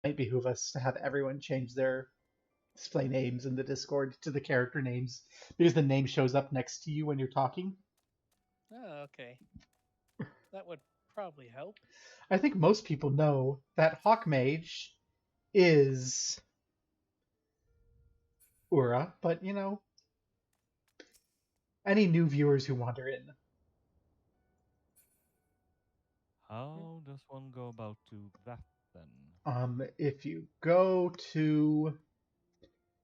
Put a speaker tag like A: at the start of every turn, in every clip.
A: Might behoove us to have everyone change their display names in the Discord to the character names because the name shows up next to you when you're talking.
B: Oh, okay. That would probably help.
A: I think most people know that Hawkmage is Ura, but you know, any new viewers who wander in.
C: How does one go about to that then?
A: If you go to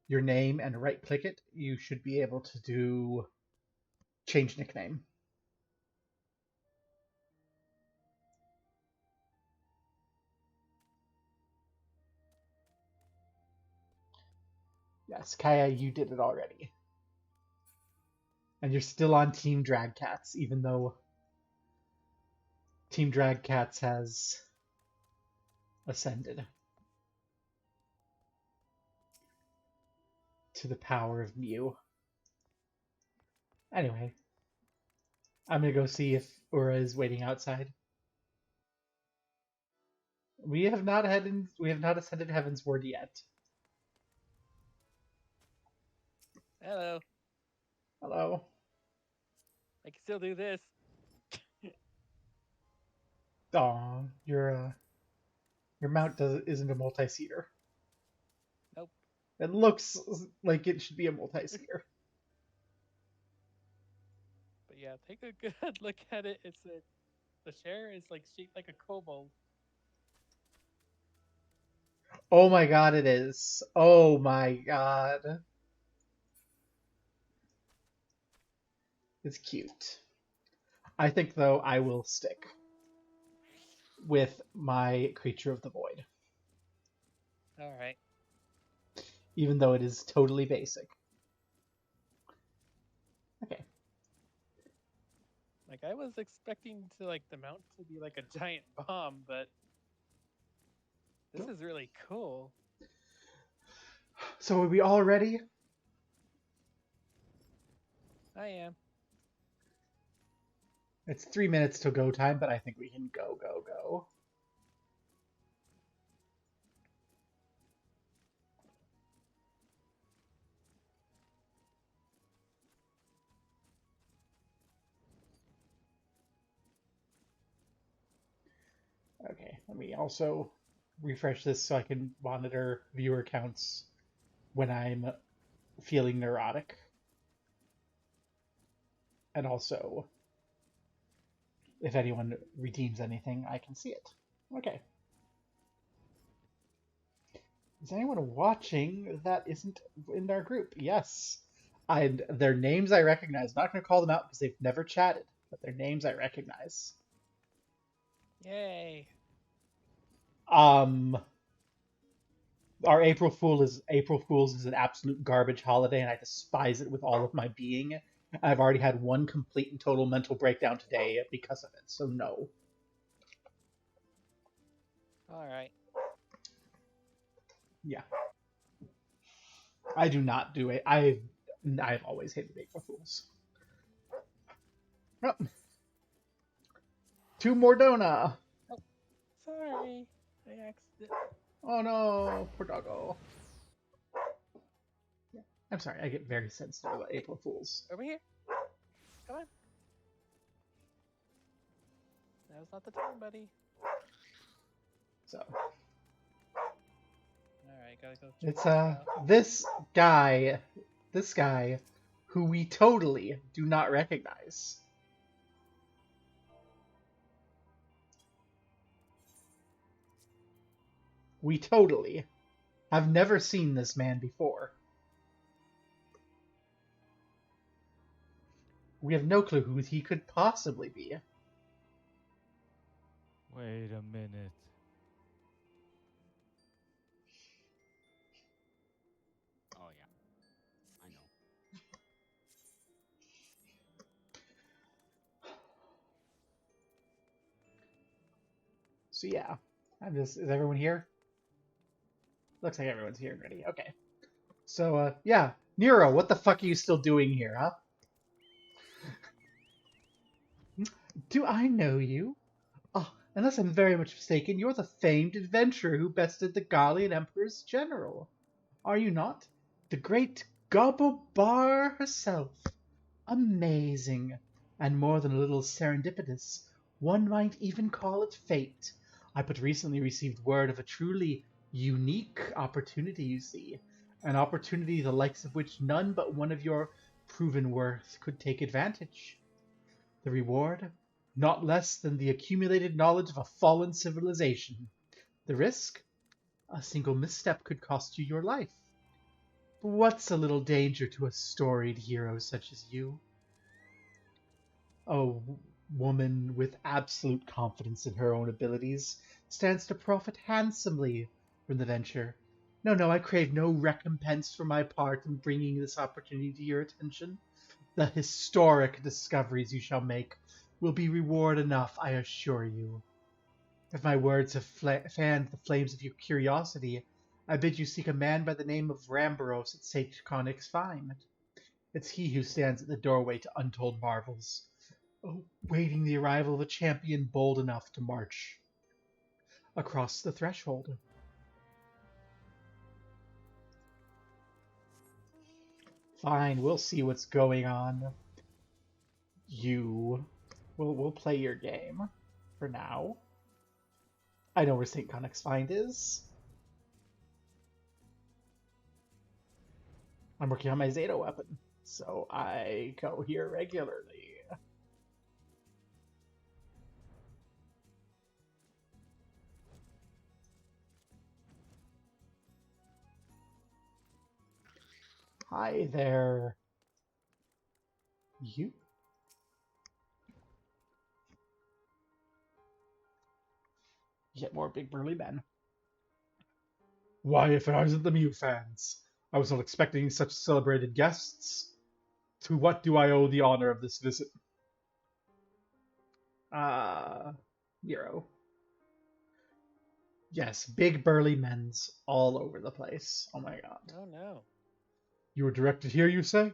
A: your name and right click it, you should be able to do change nickname. Yes, Kaya, you did it already. And you're still on Team Drag Cats, even though Team Drag Cats has ascended to the power of Mieu. Anyway, I'm gonna go see if Ura is waiting outside. We have not ascended Heavensward yet.
B: Hello.
A: Hello.
B: I can still do this.
A: Aw, your mount isn't a multi-seater.
B: Nope.
A: It looks like it should be a multi-seater.
B: But yeah, take a good look at it. The chair is like shaped like a kobold.
A: Oh my god, it is. Oh my god. It's cute. I think, though, I will stick with my Creature of the Void,
B: All right.
A: even though it is totally basic. Okay.
B: Like I was expecting to like the mount to be like a giant bomb, but this is really cool.
A: So are we all ready?
B: I am.
A: It's 3 minutes till go time, but I think we can go. Okay, let me also refresh this so I can monitor viewer counts when I'm feeling neurotic. And also, if anyone redeems anything, I can see it. Okay. Is anyone watching that isn't in our group? Yes. Their names I recognize. I'm not going to call them out because they've never chatted, but their names I recognize.
B: Yay.
A: Our April Fools is an absolute garbage holiday, and I despise it with all of my being. I've already had one complete and total mental breakdown today because of it, so no.
B: All right.
A: Yeah. I do not do it. I've always hated April Fools. Oh. 2 more Dona.
B: Oh, sorry. I accident.
A: Oh no, poor doggo. Yeah. I'm sorry, I get very sensitive about April Fools.
B: Over here. Come on. Now's not the time, buddy.
A: So
B: Alright, gotta go.
A: it's this guy who we totally do not recognize. We totally have never seen this man before. We have no clue who he could possibly be.
C: Wait a minute.
D: Oh yeah, I know.
A: So yeah, is everyone here? Looks like everyone's here and ready. Okay. So yeah, Nero, what the fuck are you still doing here, huh? Do I know you? Oh, Unless I'm very much mistaken, you're the famed adventurer who bested the Garlean Emperor's general. Are you not? The great Gobble herself. Amazing. And more than a little serendipitous. One might even call it fate. I but recently received word of a truly unique opportunity, you see. An opportunity the likes of which none but one of your proven worth could take advantage. The reward? Not less than the accumulated knowledge of a fallen civilization. The risk? A single misstep could cost you your life. But what's a little danger to a storied hero such as you? A woman with absolute confidence in her own abilities stands to profit handsomely from the venture. No, I crave no recompense for my part in bringing this opportunity to your attention. The historic discoveries you shall make will be reward enough, I assure you. If my words have fanned the flames of your curiosity, I bid you seek a man by the name of Ramboros at St. Connick's Find. It's he who stands at the doorway to untold marvels, waiting the arrival of a champion bold enough to march across the threshold. Fine, we'll see what's going on. We'll play your game for now. I know where St. Connick's Find is. I'm working on my Zeta weapon, so I go here regularly. Hi there. You? Yet more big burly men. Why, if it isn't the Mieu Fans? I was not expecting such celebrated guests. To what do I owe the honor of this visit? Nero. Yes, big burly men's all over the place. Oh my god.
B: Oh no.
A: You were directed here, you say?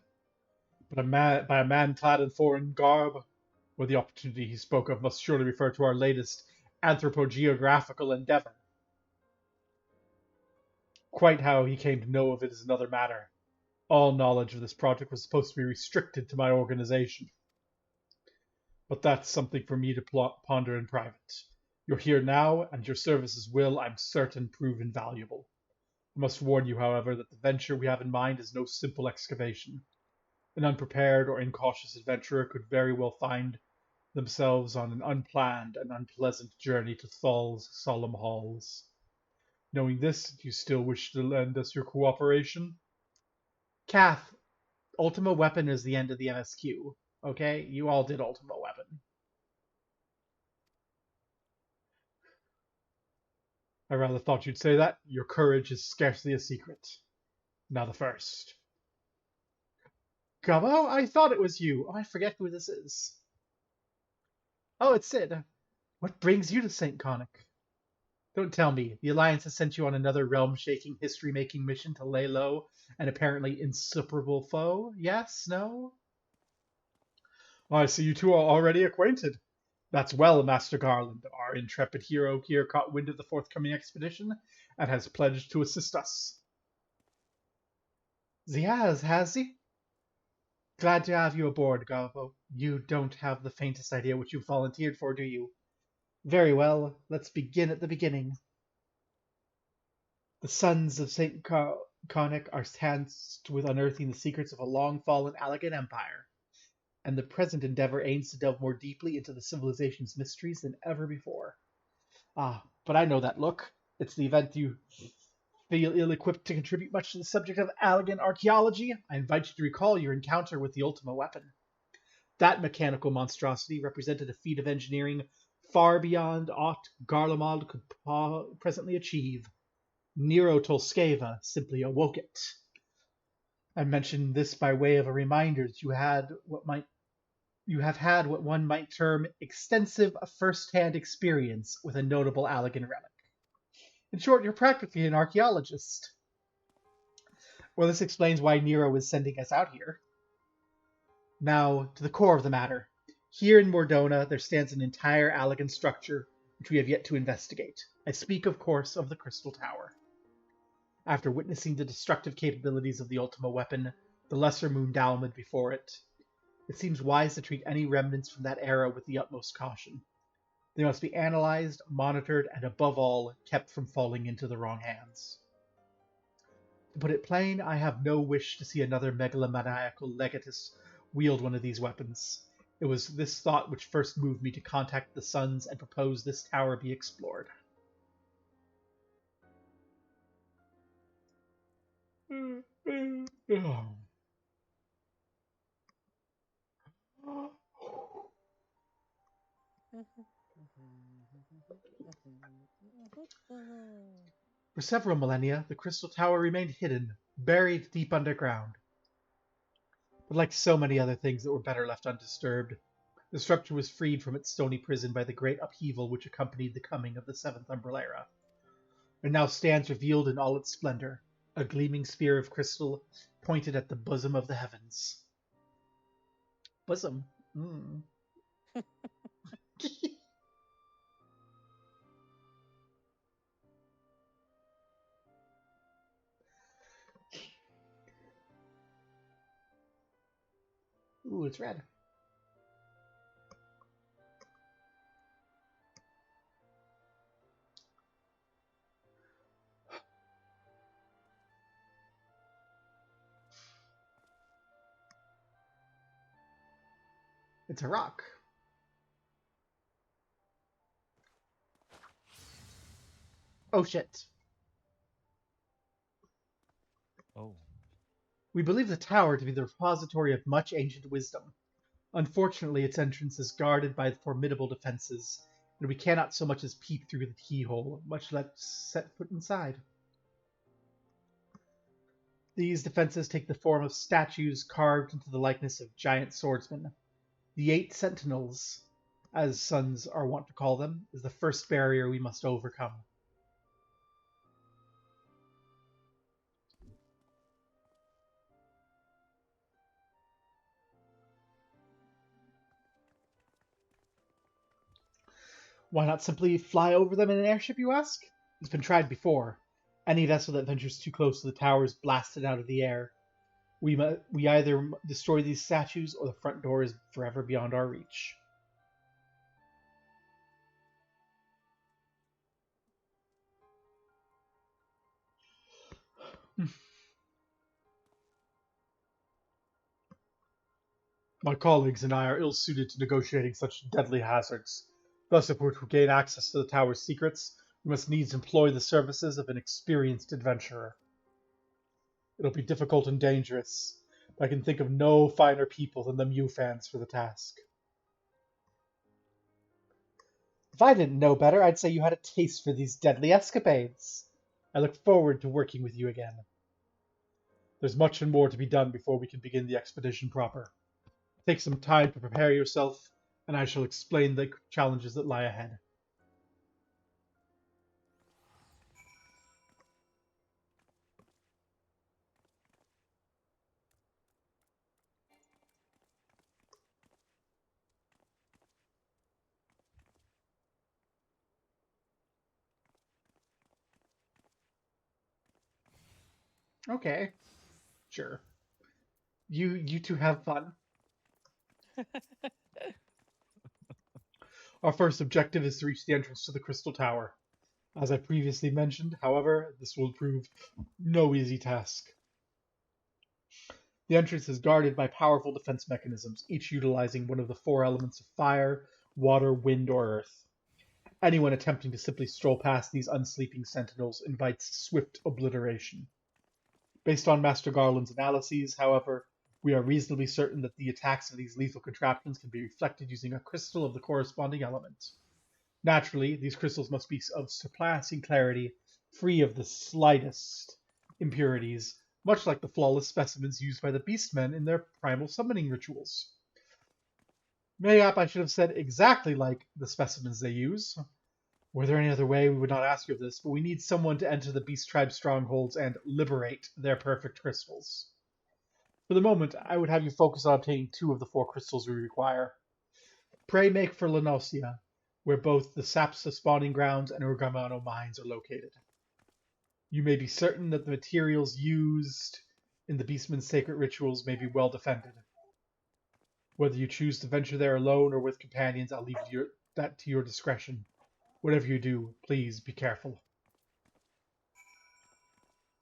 A: But by a man clad in foreign garb? Or the opportunity he spoke of must surely refer to our latest anthropogeographical endeavor. Quite how he came to know of it is another matter. All knowledge of this project was supposed to be restricted to my organization. But that's something for me to ponder in private. You're here now, and your services will, I'm certain, prove invaluable. I must warn you, however, that the venture we have in mind is no simple excavation. An unprepared or incautious adventurer could very well find themselves on an unplanned and unpleasant journey to Thal's solemn halls. Knowing this, do you still wish to lend us your cooperation? Kath, Ultima Weapon is the end of the MSQ. Okay? You all did Ultima Weapon. I rather thought you'd say that. Your courage is scarcely a secret. Now the first. Gobbo, I thought it was you. Oh, I forget who this is. Oh, it's Sid. What brings you to St. Connick? Don't tell me. The Alliance has sent you on another realm-shaking, history-making mission to lay low an apparently insuperable foe? Yes? No? I see you two are already acquainted. That's well, Master Garland. Our intrepid hero here caught wind of the forthcoming expedition and has pledged to assist us. Has he? Glad to have you aboard, Gobbo. You don't have the faintest idea what you volunteered for, do you? Very well, let's begin at the beginning. The sons of St. Connick are tasked with unearthing the secrets of a long-fallen Allegan empire, and the present endeavor aims to delve more deeply into the civilization's mysteries than ever before. Ah, but I know that look. It's the event you feel ill-equipped to contribute much to the subject of Allegan archaeology. I invite you to recall your encounter with the Ultima Weapon. That mechanical monstrosity represented a feat of engineering far beyond aught Garlemald could presently achieve. Nero Tolskeva simply awoke it. I mention this by way of a reminder that you have had what one might term extensive first-hand experience with a notable Allegan relic. In short, you're practically an archaeologist. Well, this explains why Nero is sending us out here. Now, to the core of the matter. Here in Mordona, there stands an entire Allegan structure which we have yet to investigate. I speak, of course, of the Crystal Tower. After witnessing the destructive capabilities of the Ultima weapon, the Lesser Moon Dalmid before it, it seems wise to treat any remnants from that era with the utmost caution. They must be analyzed, monitored, and above all, kept from falling into the wrong hands. To put it plain, I have no wish to see another megalomaniacal legatus wield one of these weapons. It was this thought which first moved me to contact the Suns and propose this tower be explored. For several millennia, the Crystal Tower remained hidden, buried deep underground. But like so many other things that were better left undisturbed, the structure was freed from its stony prison by the great upheaval which accompanied the coming of the Seventh Umbral Era, and now stands revealed in all its splendor, a gleaming sphere of crystal pointed at the bosom of the heavens. Bosom. Ooh, it's red. It's a rock. Oh shit.
C: Oh.
A: We believe the tower to be the repository of much ancient wisdom. Unfortunately, its entrance is guarded by formidable defenses, and we cannot so much as peep through the keyhole, much less set foot inside. These defenses take the form of statues carved into the likeness of giant swordsmen. The 8 Sentinels, as Suns are wont to call them, is the first barrier we must overcome. Why not simply fly over them in an airship, you ask? It's been tried before. Any vessel that ventures too close to the tower is blasted out of the air. We either destroy these statues, or the front door is forever beyond our reach. My colleagues and I are ill-suited to negotiating such deadly hazards. Thus, if we're to gain access to the tower's secrets, we must needs employ the services of an experienced adventurer. It'll be difficult and dangerous, but I can think of no finer people than the Mieu Fans for the task. If I didn't know better, I'd say you had a taste for these deadly escapades. I look forward to working with you again. There's much and more to be done before we can begin the expedition proper. Take some time to prepare yourself, and I shall explain the challenges that lie ahead. Okay, sure. You two have fun. Our first objective is to reach the entrance to the Crystal Tower. As I previously mentioned, however, this will prove no easy task. The entrance is guarded by powerful defense mechanisms, each utilizing one of the 4 elements of fire, water, wind, or earth. Anyone attempting to simply stroll past these unsleeping sentinels invites swift obliteration. Based on Master Garland's analyses, however, we are reasonably certain that the attacks of these lethal contraptions can be reflected using a crystal of the corresponding element. Naturally, these crystals must be of surpassing clarity, free of the slightest impurities, much like the flawless specimens used by the Beastmen in their primal summoning rituals. Mayhap I should have said exactly like the specimens they use. Were there any other way, we would not ask you of this, but we need someone to enter the Beast Tribe strongholds and liberate their perfect crystals. For the moment, I would have you focus on obtaining 2 of the 4 crystals we require. Pray make for Lenosia. where both the Sapsa spawning grounds and Urgamano mines are located. You may be certain that the materials used in the Beastman's sacred rituals may be well defended. Whether you choose to venture there alone or with companions, I'll leave that to your discretion. Whatever you do, please be careful.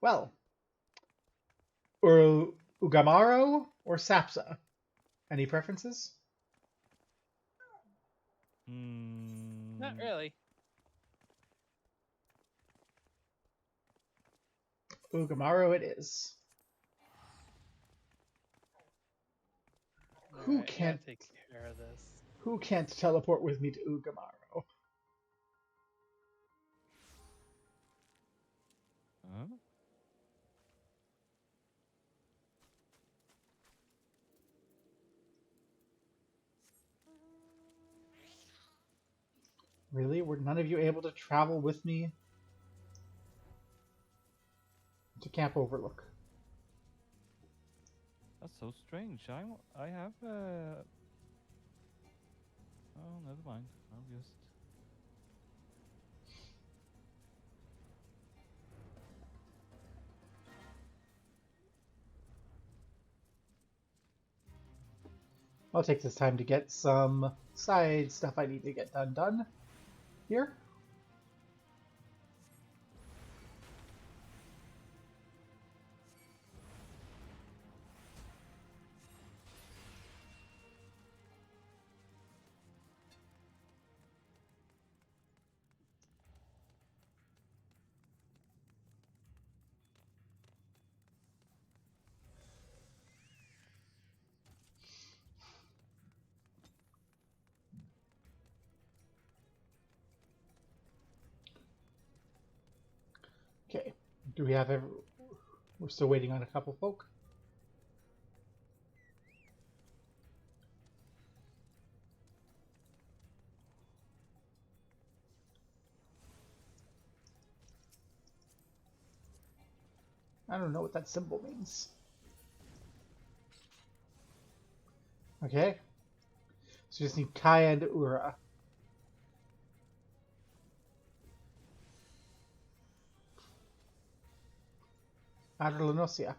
A: Well, Ugamaro or Sapsa? Any preferences?
B: Not really.
A: Ugamaro it is. Who
B: Alright, I gotta
A: can't
B: take care of this?
A: Who can't teleport with me to Ugamaro?
C: Huh?
A: Really? Were none of you able to travel with me to Camp Overlook?
C: That's so strange. I have Oh, never mind. I'll just.
A: I'll take this time to get some side stuff I need to get done here. Okay, do we have we're still waiting on a couple folk. I don't know what that symbol means. Okay, so just need Kaya and Ura. Adrelanosia.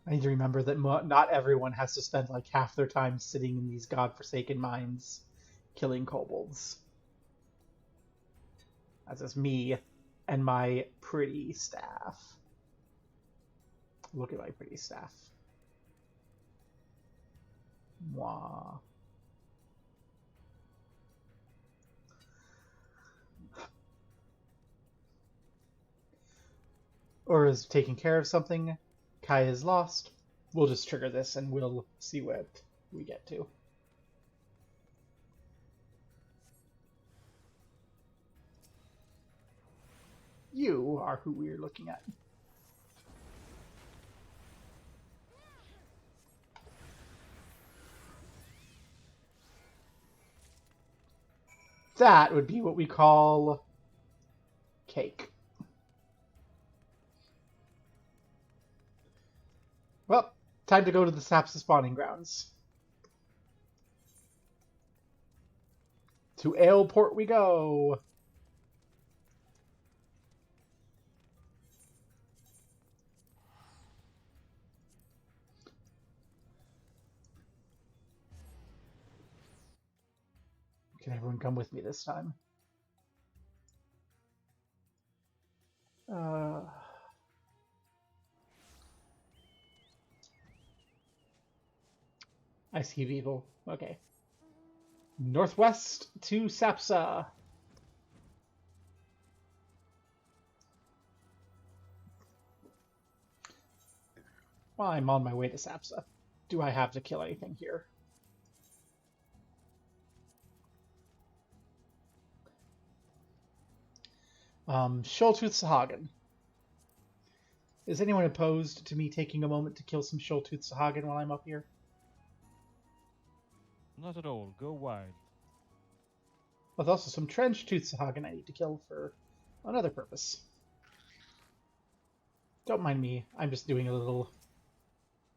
A: I need to remember that not everyone has to spend like half their time sitting in these godforsaken mines killing kobolds. That's just me and my pretty staff. Look at my pretty staff. Mwah. Or is taking care of something. Kai is lost. We'll just trigger this and we'll see what we get to. You are who we're looking at. That would be what we call cake. Well, time to go to the Sapsa spawning grounds. To Aleport we go. Can everyone come with me this time? I see people. Okay. Northwest to Sapsa. Well, I'm on my way to Sapsa. Do I have to kill anything here? Shoaltooth Sahagin. Is anyone opposed to me taking a moment to kill some Shoaltooth Sahagin while I'm up here?
C: Not at all. Go wild.
A: Well, there's also some Trench-Tooth Sahagin I need to kill for another purpose. Don't mind me. I'm just doing a little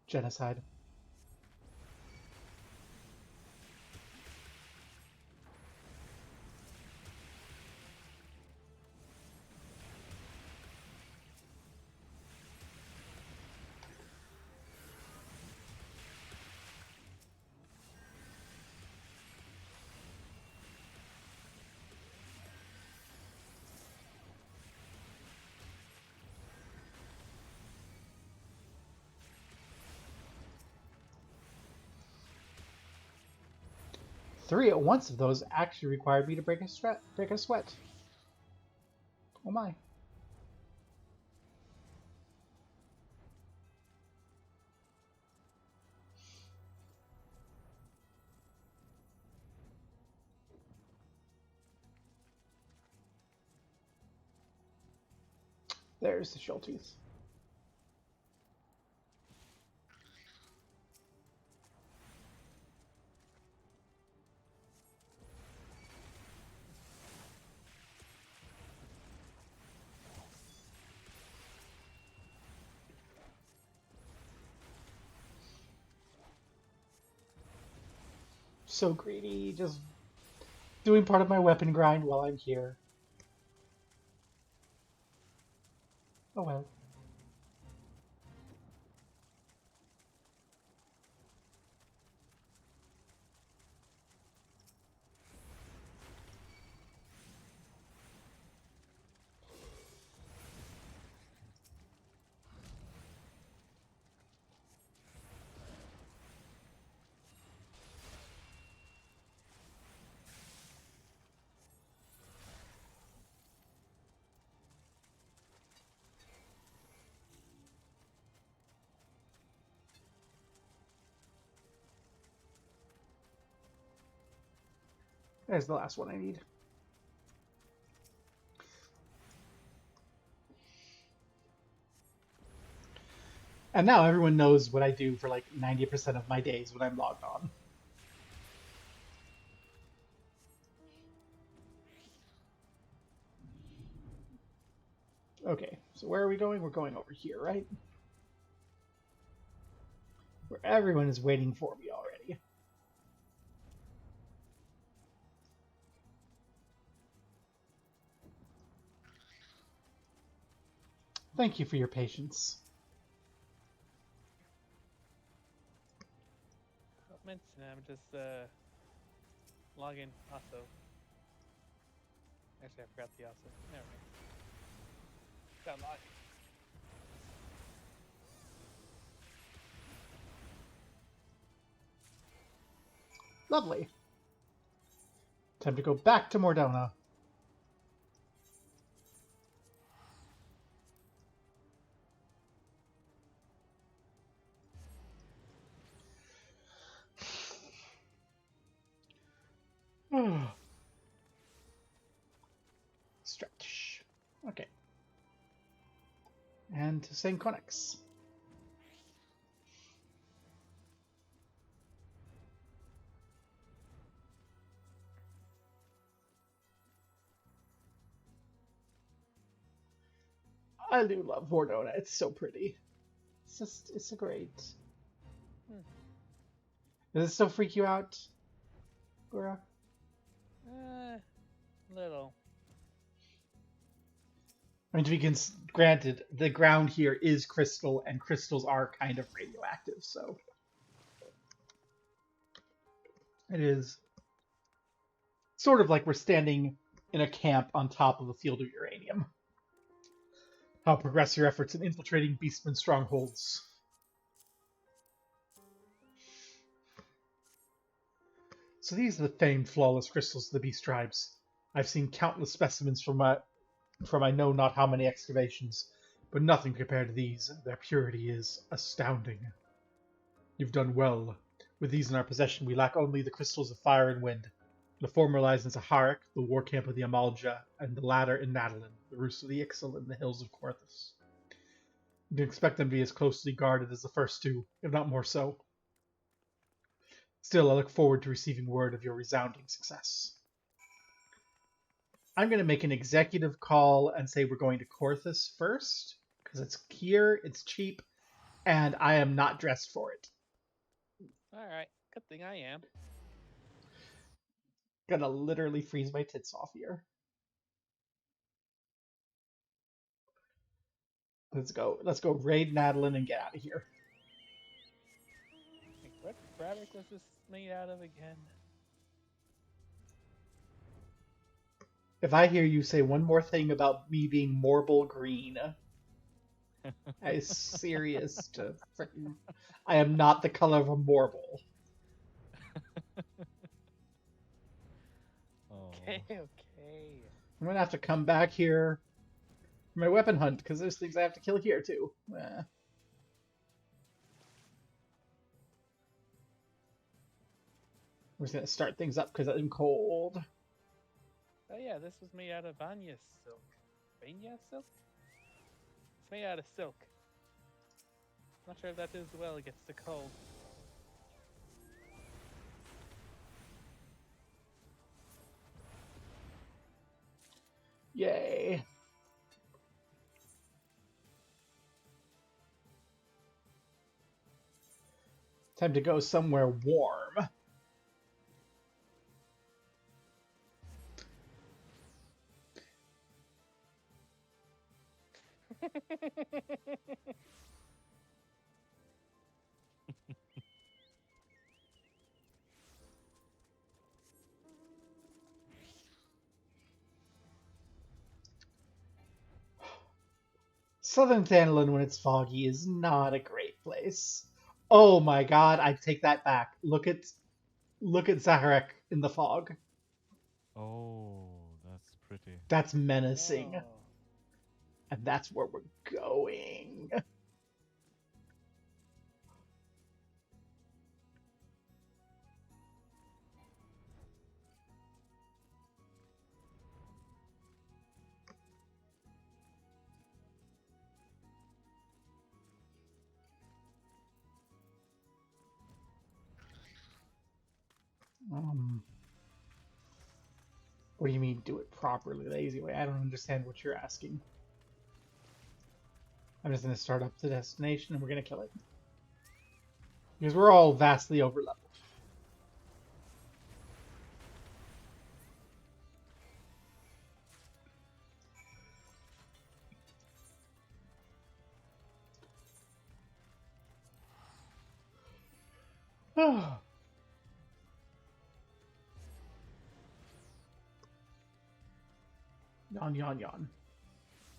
A: Genocide. Three at once of those actually required me to break a sweat. Oh my. There's the shell tooth. So greedy, just doing part of my weapon grind while I'm here. Oh well. There's the last one I need. And now everyone knows what I do for like 90% of my days when I'm logged on. Okay, so where are we going? We're going over here, right? Where everyone is waiting for me already. Thank you for your patience.
B: Don't mention it, I'm just logging also. Actually, I forgot the also. Never mind. Got logged.
A: Lovely. Time to go back to Mordona. Stretch. Okay. And to St. Conix. I do love Mordona. It's so pretty. It's a great. Does it still freak you out, Gora?
B: Little.
A: I mean, to be granted, the ground here is crystal, and crystals are kind of radioactive, so it is sort of like we're standing in a camp on top of a field of uranium. How progress your efforts in infiltrating Beastman strongholds? So these are the famed flawless crystals of the Beast tribes. I've seen countless specimens from I know not how many excavations, but nothing compared to these. Their purity is astounding. You've done well. With these in our possession, we lack only the crystals of fire and wind. The former lies in Saharik, the war camp of the Amalja, and the latter in Nadalin, the roost of the Ixal in the hills of Korthus. You can expect them to be as closely guarded as the first two, if not more so. Still, I look forward to receiving word of your resounding success. I'm going to make an executive call and say we're going to Korthus first, because it's here, it's cheap, and I am not dressed for it.
B: Alright, good thing I am.
A: Gonna literally freeze my tits off here. Let's go. Let's go raid Madeline and get out of here.
B: Like, what fabric was this made out of again?
A: If I hear you say one more thing about me being marble green, I is serious to freaking. I am not the color of a marble.
C: Oh.
B: Okay.
A: I'm gonna have to come back here for my weapon hunt because there's things I have to kill here too. We're just gonna start things up because I'm cold.
B: Oh yeah, this was made out of Vanya silk. Vanya silk? It's made out of silk. Not sure if that does well against the cold.
A: Yay. Time to go somewhere warm. Southern Thanalan, when it's foggy, is not a great place. Oh my god, I take that back. Look at Zaharek in the fog.
C: Oh, that's pretty.
A: That's menacing.
B: Oh.
A: And that's where we're going. What do you mean do it properly, lazy way? I don't understand what you're asking. I'm just going to start up the destination and we're going to kill it. Because we're all vastly overleveled. Oh. Yawn, yawn, yawn.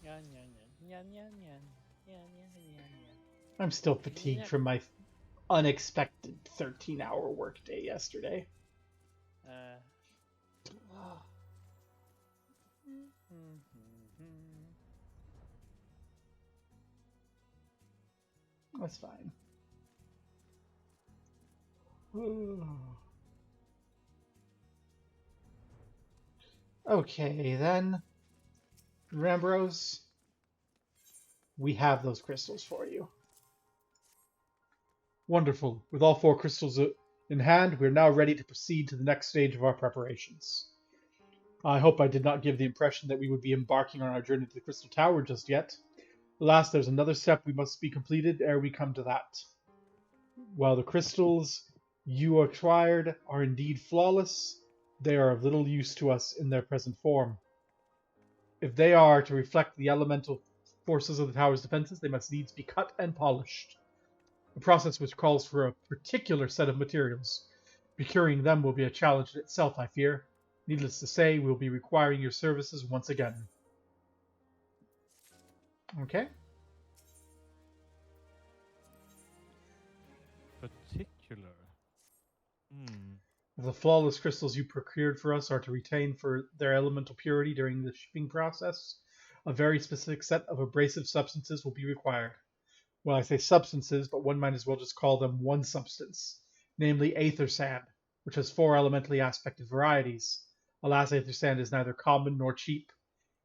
B: Yan, yan, yan, yan, yan, yan, yan, yan, yan.
A: I'm still fatigued
B: Yeah.
A: from my unexpected 13-hour workday yesterday. That's fine. Okay, then. Rambros, we have those crystals for you. Wonderful. With all 4 crystals in hand, we are now ready to proceed to the next stage of our preparations. I hope I did not give the impression that we would be embarking on our journey to the Crystal Tower just yet. Alas, there's another step we must be completed ere we come to that. While the crystals you acquired are indeed flawless, they are of little use to us in their present form. If they are to reflect the elemental forces of the tower's defenses, they must needs be cut and polished. A process which calls for a particular set of materials. Procuring them will be a challenge in itself, I fear. Needless to say, we'll be requiring your services once again. Okay.
C: Particular.
A: The flawless crystals you procured for us are to retain for their elemental purity during the shipping process. A very specific set of abrasive substances will be required. Well, I say substances, but one might as well just call them one substance, namely aether sand, which has 4 elementally aspected varieties. Alas, aether sand is neither common nor cheap.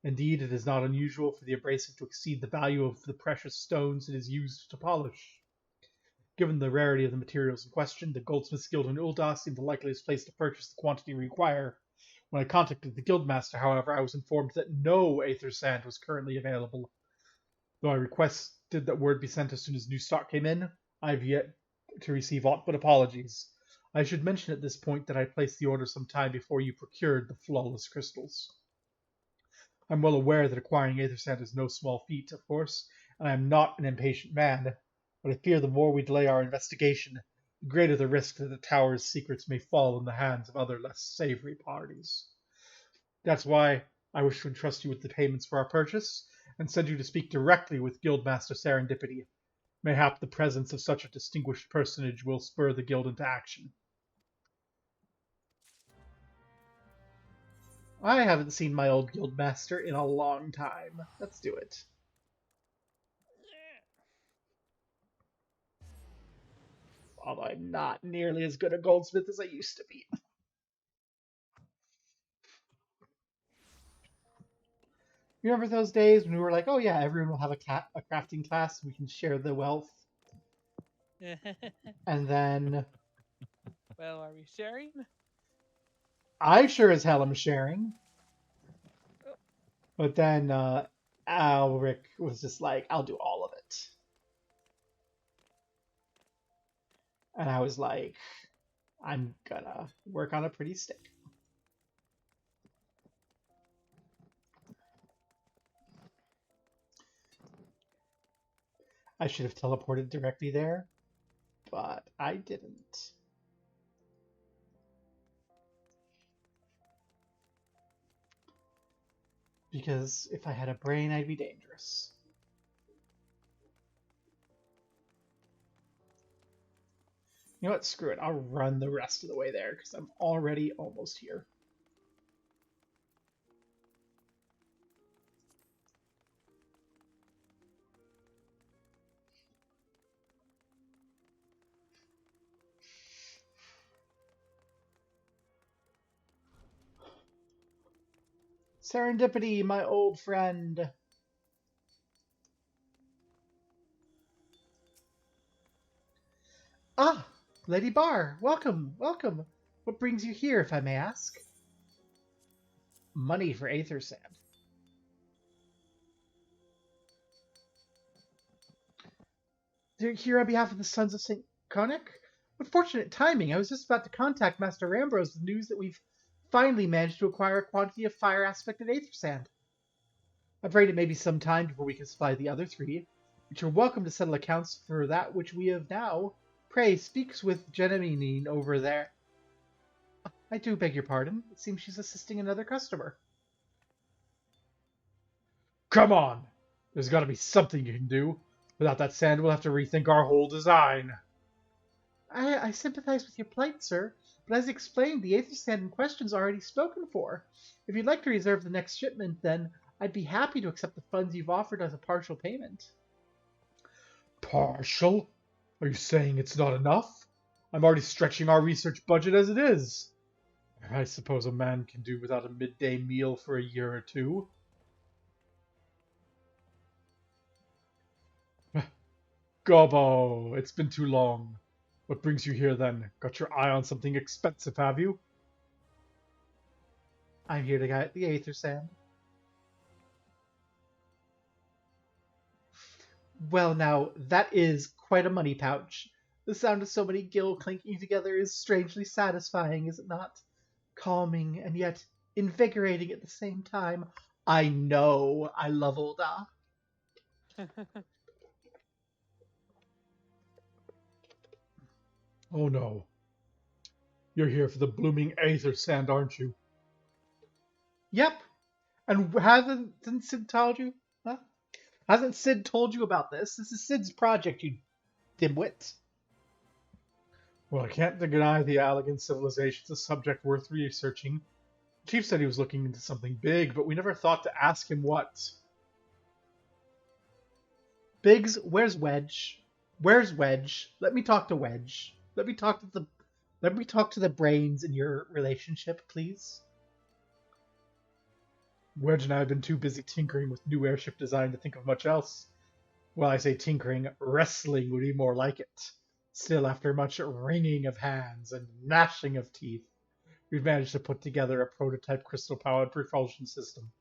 A: Indeed, it is not unusual for the abrasive to exceed the value of the precious stones it is used to polish. Given the rarity of the materials in question, the Goldsmiths Guild in Ul'dah seemed the likeliest place to purchase the quantity we require. When I contacted the Guildmaster, however, I was informed that no aether sand was currently available. Though I request did that word be sent as soon as new stock came in. I've yet to receive aught but apologies. I should mention at this point that I placed the order some time before you procured the flawless crystals. I'm well aware that acquiring aether sand is no small feat, of course, and I am not an impatient man, but I fear the more we delay our investigation, the greater the risk that the tower's secrets may fall in the hands of other less savory parties. That's why I wish to entrust you with the payments for our purchase, and send you to speak directly with Guildmaster Serendipity. Mayhap the presence of such a distinguished personage will spur the guild into action. I haven't seen my old guildmaster in a long time. Let's do it. Although I'm not nearly as good a goldsmith as I used to be. You remember those days when we were like, oh yeah, everyone will have a crafting class, we can share the wealth? And then...
B: Well, are we sharing?
A: I sure as hell am sharing. But then Alric was just like, I'll do all of it. And I was like, I'm gonna work on a pretty stick. I should have teleported directly there, but I didn't. Because if I had a brain, I'd be dangerous. You know what? Screw it. I'll run the rest of the way there because I'm already almost here. Serendipity, my old friend. Ah, Lady Bar, welcome, welcome. What brings you here, if I may ask? Money for aether sand. You're here on behalf of the Sons of St. Conic? What fortunate timing. I was just about to contact Master Rambros with news that we've finally managed to acquire a quantity of fire-aspected aether sand. I'm afraid it may be some time before we can supply the other three, but you're welcome to settle accounts for that which we have now. Pray, speaks with Genevieve over there. I do beg your pardon. It seems she's assisting another customer. Come on! There's got to be something you can do. Without that sand, we'll have to rethink our whole design. I sympathize with your plight, sir, but as explained, the aether sand in question is already spoken for. If you'd like to reserve the next shipment, then I'd be happy to accept the funds you've offered as a partial payment. Partial? Are you saying it's not enough? I'm already stretching our research budget as it is. I suppose a man can do without a midday meal for a year or two. Gobbo, it's been too long. What brings you here then? Got your eye on something expensive, have you? I'm here to get the aether sand. Well now, that is quite a money pouch. The sound of so many gil clinking together is strangely satisfying, is it not? Calming and yet invigorating at the same time. I know, I love Olda. Oh no. You're here for the blooming aether sand, aren't you? Yep. And hasn't Sid told you? Huh? Hasn't Sid told you about this? This is Sid's project, you dimwit. Well, I can't deny the Allegan civilization's a subject worth researching. The chief said he was looking into something big, but we never thought to ask him what. Biggs, where's Wedge? Where's Wedge? Let me talk to Wedge. Let me talk to the brains in your relationship, please. Wedge and I have been too busy tinkering with new airship design to think of much else. Well, I say tinkering, wrestling would be more like it. Still, after much wringing of hands and gnashing of teeth, we've managed to put together a prototype crystal-powered propulsion system.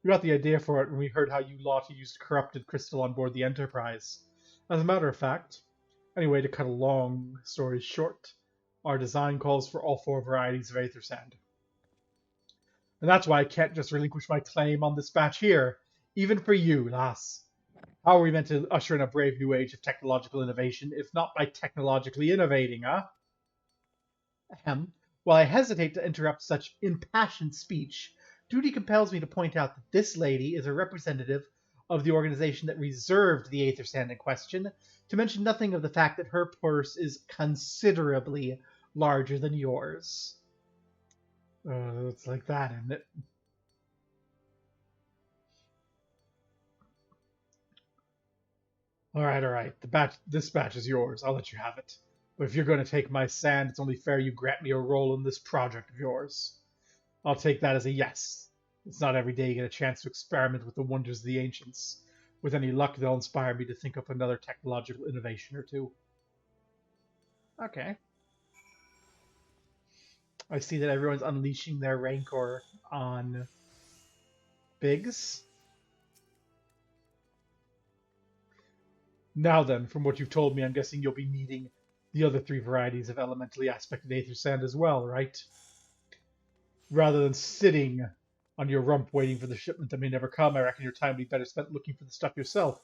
A: We got the idea for it when we heard how you lot used corrupted crystal on board the Enterprise. As a matter of fact, anyway, to cut a long story short, our design calls for all 4 varieties of Aether Sand. And that's why I can't just relinquish my claim on this batch here, even for you, lass. How are we meant to usher in a brave new age of technological innovation, if not by technologically innovating, huh? Ahem. While I hesitate to interrupt such impassioned speech, duty compels me to point out that this lady is a representative of the organization that reserved the Aether Sand in question, to mention nothing of the fact that her purse is considerably larger than yours. It's like that, isn't it? All right. This batch is yours. I'll let you have it. But if you're going to take my sand, it's only fair you grant me a role in this project of yours. I'll take that as a yes. It's not every day you get a chance to experiment with the wonders of the ancients. With any luck, they'll inspire me to think up another technological innovation or two. Okay. I see that everyone's unleashing their rancor on Biggs. Now then, from what you've told me, I'm guessing you'll be needing the other 3 varieties of elementally aspected Aether Sand as well, right? Rather than sitting on your rump waiting for the shipment that may never come, I reckon your time would be better spent looking for the stuff yourself.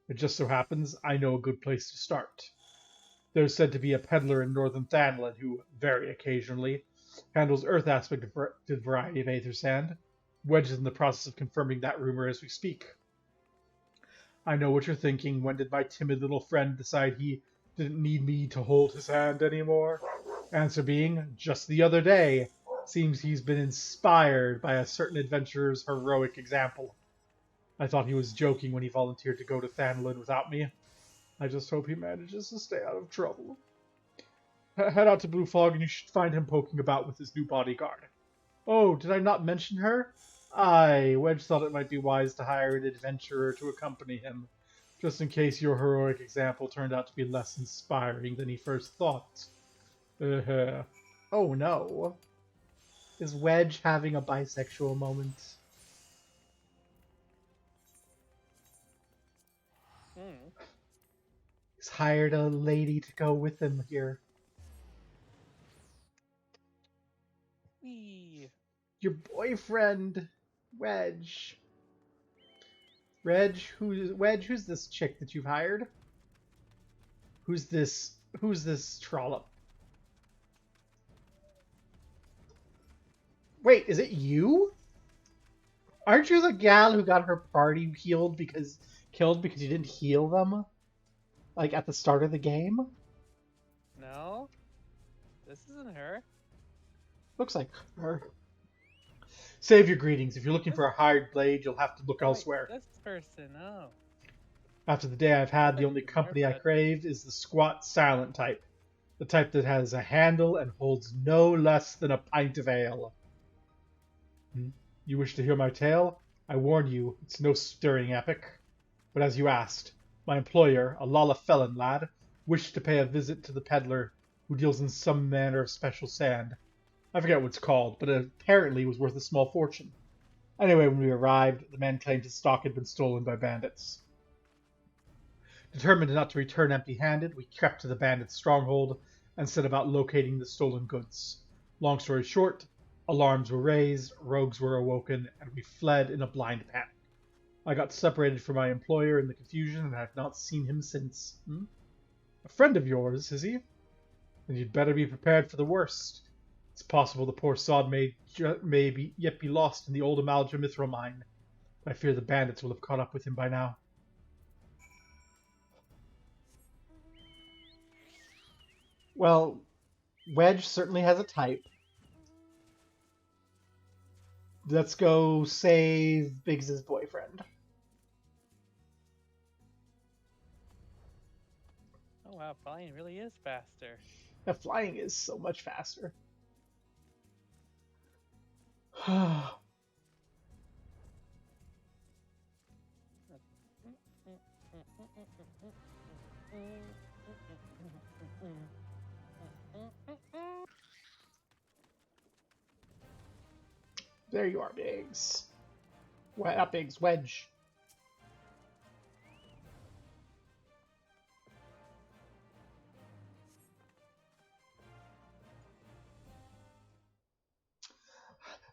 A: It just so happens I know a good place to start. There's said to be a peddler in northern Thanlin who, very occasionally, handles Earth aspected variety of Aether Sand. Wedge is in the process of confirming that rumor as we speak. I know what you're thinking. When did my timid little friend decide he didn't need me to hold his hand anymore? Answer being, just the other day. Seems he's been inspired by a certain adventurer's heroic example. I thought he was joking when he volunteered to go to Thanlin without me. I just hope he manages to stay out of trouble. Head out to Blue Fog and you should find him poking about with his new bodyguard. Oh, did I not mention her? Aye, Wedge thought it might be wise to hire an adventurer to accompany him, just in case your heroic example turned out to be less inspiring than he first thought. Oh no. Is Wedge having a bisexual moment? He's hired a lady to go with him here.
B: Wee.
A: Your boyfriend, Wedge. Wedge, who's this chick that you've hired? Who's this trollop? Wait, is it you? Aren't you the gal who got her party killed because you didn't heal them? Like at the start of the game?
B: No, this isn't her.
A: Looks like her. Save your greetings. If you're looking for a hired blade, you'll have to look elsewhere.
B: Wait, this person, oh.
A: After the day I've had, the only company I craved is the squat, silent type. The type that has a handle and holds no less than a pint of ale. You wish to hear my tale? I warn you, it's no stirring epic. But as you asked, my employer, a Lala felon lad, wished to pay a visit to the peddler who deals in some manner of special sand. I forget what it's called, but it apparently was worth a small fortune. Anyway, when we arrived, the man claimed his stock had been stolen by bandits. Determined not to return empty-handed, we crept to the bandits' stronghold and set about locating the stolen goods. Long story short, alarms were raised, rogues were awoken, and we fled in a blind panic. I got separated from my employer in the confusion and have not seen him since. A friend of yours, is he? Then you'd better be prepared for the worst. It's possible the poor sod may yet be lost in the old Amalgam Mithril mine. I fear the bandits will have caught up with him by now. Well, Wedge certainly has a type. Let's go save Biggs's boyfriend.
B: Oh wow, flying really is faster.
A: Yeah, flying is so much faster. There you are, Biggs. Up, Biggs, wedge.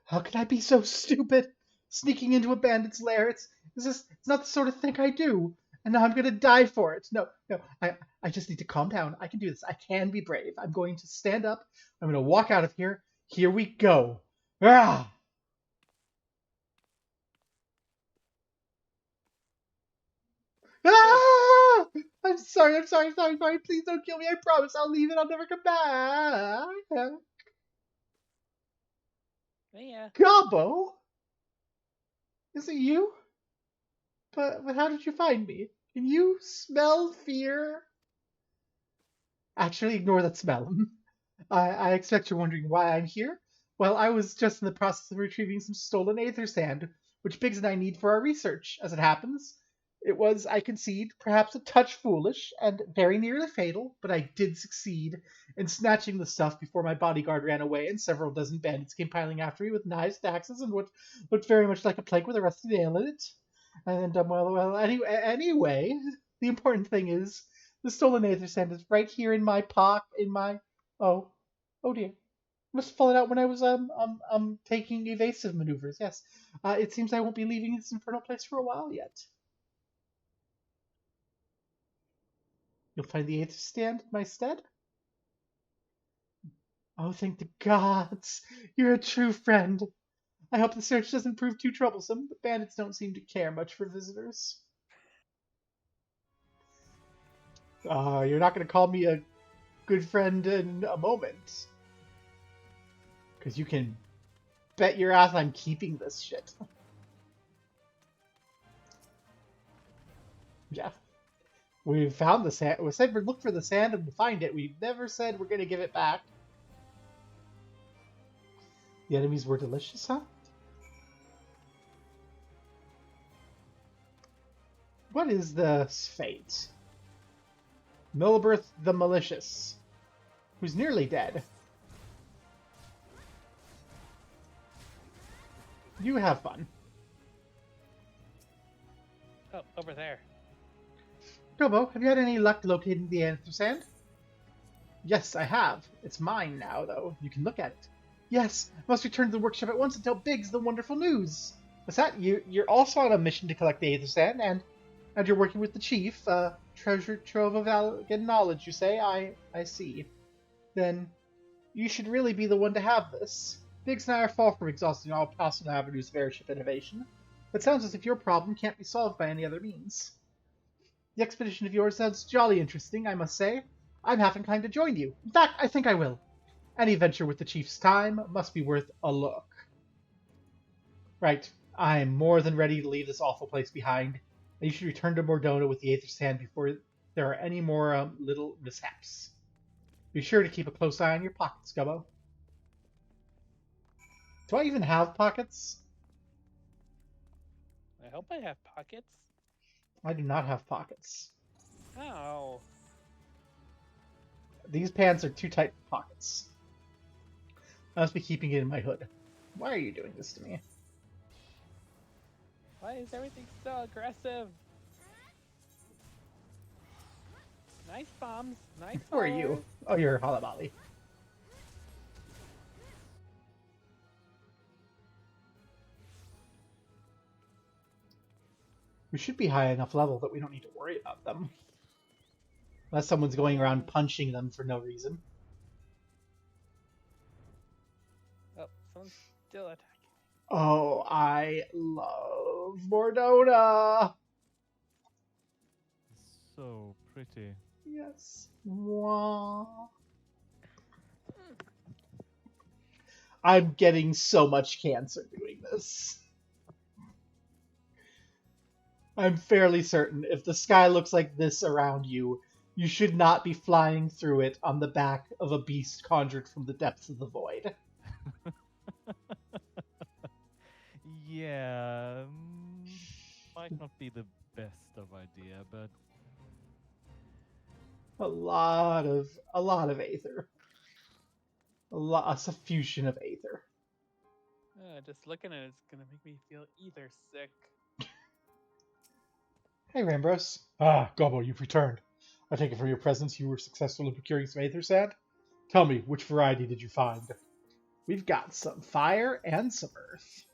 A: How could I be so stupid? Sneaking into a bandit's lair. It's not the sort of thing I do. And now I'm gonna die for it. No, I just need to calm down. I can do this. I can be brave. I'm going to stand up. I'm gonna walk out of here. Here we go. Ah! Ah! I'm sorry. Please don't kill me. I promise I'll leave and I'll never come back.
B: Yeah.
A: Gobbo? Is it you? But how did you find me? Can you smell fear? Actually, ignore that smell. I expect you're wondering why I'm here. Well, I was just in the process of retrieving some stolen aether sand, which Biggs and I need for our research. As it happens, it was, I concede, perhaps a touch foolish and very nearly fatal, but I did succeed in snatching the stuff before my bodyguard ran away and several dozen bandits came piling after me with knives, axes, and what looked very much like a plank with a rusty nail in it. And anyway, the important thing is the stolen aether sand is right here in my oh dear. Must have fallen out when I was taking evasive maneuvers. Yes, it seems I won't be leaving this infernal place for a while yet. You'll find the aether stand in my stead. Oh, thank the gods! You're a true friend. I hope the search doesn't prove too troublesome. The bandits don't seem to care much for visitors. You're not going to call me a good friend in a moment. Because you can bet your ass I'm keeping this shit. Yeah. We found the sand. We said we'd look for the sand and find it. We never said we're going to give it back. The enemies were delicious, huh? What is this fate? Milberth the Malicious, who's nearly dead. You have fun.
B: Oh, over there.
A: Gobbo, have you had any luck locating the aether sand? Yes, I have. It's mine now, though. You can look at it. Yes, I must return to the workshop at once and tell Biggs the wonderful news. What's that? You're also on a mission to collect the aether sand, and you're working with the chief. Treasure trove of elegant knowledge, you say? I see. Then you should really be the one to have this. Biggs and I are far from exhausting all possible avenues of airship innovation. It sounds as if your problem can't be solved by any other means. The expedition of yours sounds jolly interesting, I must say. I'm half inclined to join you. In fact, I think I will. Any venture with the chief's time must be worth a look. Right. I'm more than ready to leave this awful place behind. And you should return to Mordona with the aether sand before there are any more little mishaps. Be sure to keep a close eye on your pockets, Gubbo. Do I even have pockets?
B: I hope I have pockets.
A: I do not have pockets.
B: Oh.
A: These pants are too tight for pockets. I must be keeping it in my hood. Why are you doing this to me?
B: Why is everything so aggressive? Nice bombs. Nice.
A: Who are you? Oh, you're Halabali. We should be high enough level that we don't need to worry about them. Unless someone's going around punching them for no reason.
B: Oh, someone's still attacking.
A: Oh, I love Mordona!
C: So pretty.
A: Yes. Mwah. I'm getting so much cancer doing this. I'm fairly certain if the sky looks like this around you, you should not be flying through it on the back of a beast conjured from the depths of the void.
C: Yeah, might not be the best of idea, but
A: A lot of aether. A suffusion of aether.
B: Just looking at it's gonna make me feel either sick.
A: Hey, Rambros. Ah, Gobbo, you've returned. I take it from your presence you were successful in procuring some aether sand? Tell me, which variety did you find? We've got some fire and some earth.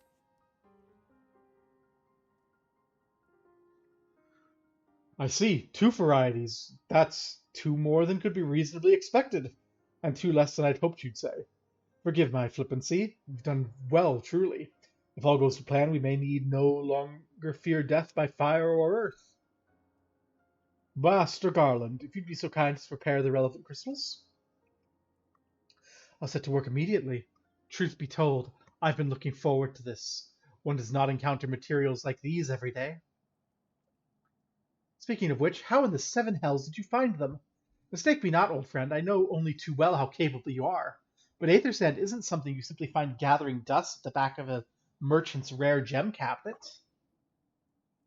A: I see. 2 varieties. That's 2 more than could be reasonably expected. And 2 less than I'd hoped you'd say. Forgive my flippancy. You've done well, truly. If all goes to plan, we may need no longer fear death by fire or earth. Master Garland, if you'd be so kind as to prepare the relevant crystals. I'll set to work immediately. Truth be told, I've been looking forward to this. One does not encounter materials like these every day. Speaking of which, how in the 7 hells did you find them? Mistake me not, old friend, I know only too well how capable you are. But aether sand isn't something you simply find gathering dust at the back of a merchant's rare gem cabinet.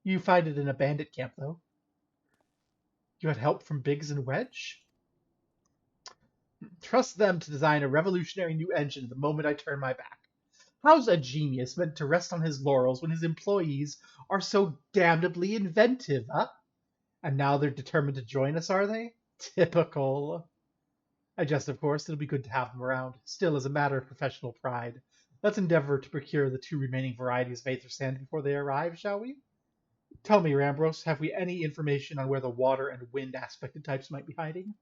A: You find it in a bandit camp, though. You had help from Biggs and Wedge? Trust them to design a revolutionary new engine the moment I turn my back. How's a genius meant to rest on his laurels when his employees are so damnably inventive, huh? And now they're determined to join us, are they? Typical. I jest, of course. It'll be good to have them around. Still, as a matter of professional pride, let's endeavor to procure the 2 remaining varieties of aether sand before they arrive, shall we? Tell me, Rambros, have we any information on where the water and wind aspected types might be hiding?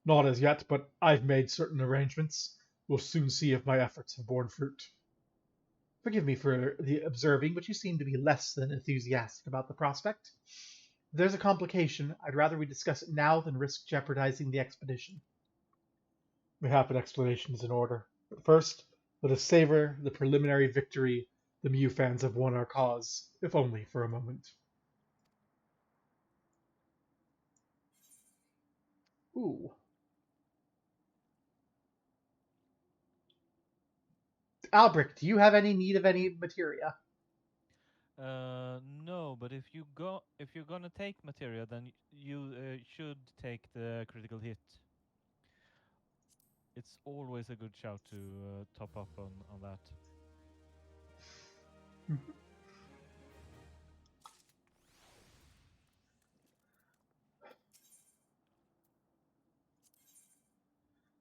A: Not as yet, but I've made certain arrangements. We'll soon see if my efforts have borne fruit. Forgive me for the observing, but you seem to be less than enthusiastic about the prospect. If there's a complication, I'd rather we discuss it now than risk jeopardizing the expedition. Mayhap an explanation is in order. But first, let us savor the preliminary victory the Mieu fans have won our cause, if only for a moment. Ooh. Albrecht, do you have any need of any materia?
C: No, but if you're gonna take materia, then you should take the critical hit. It's always a good shout to top up on that.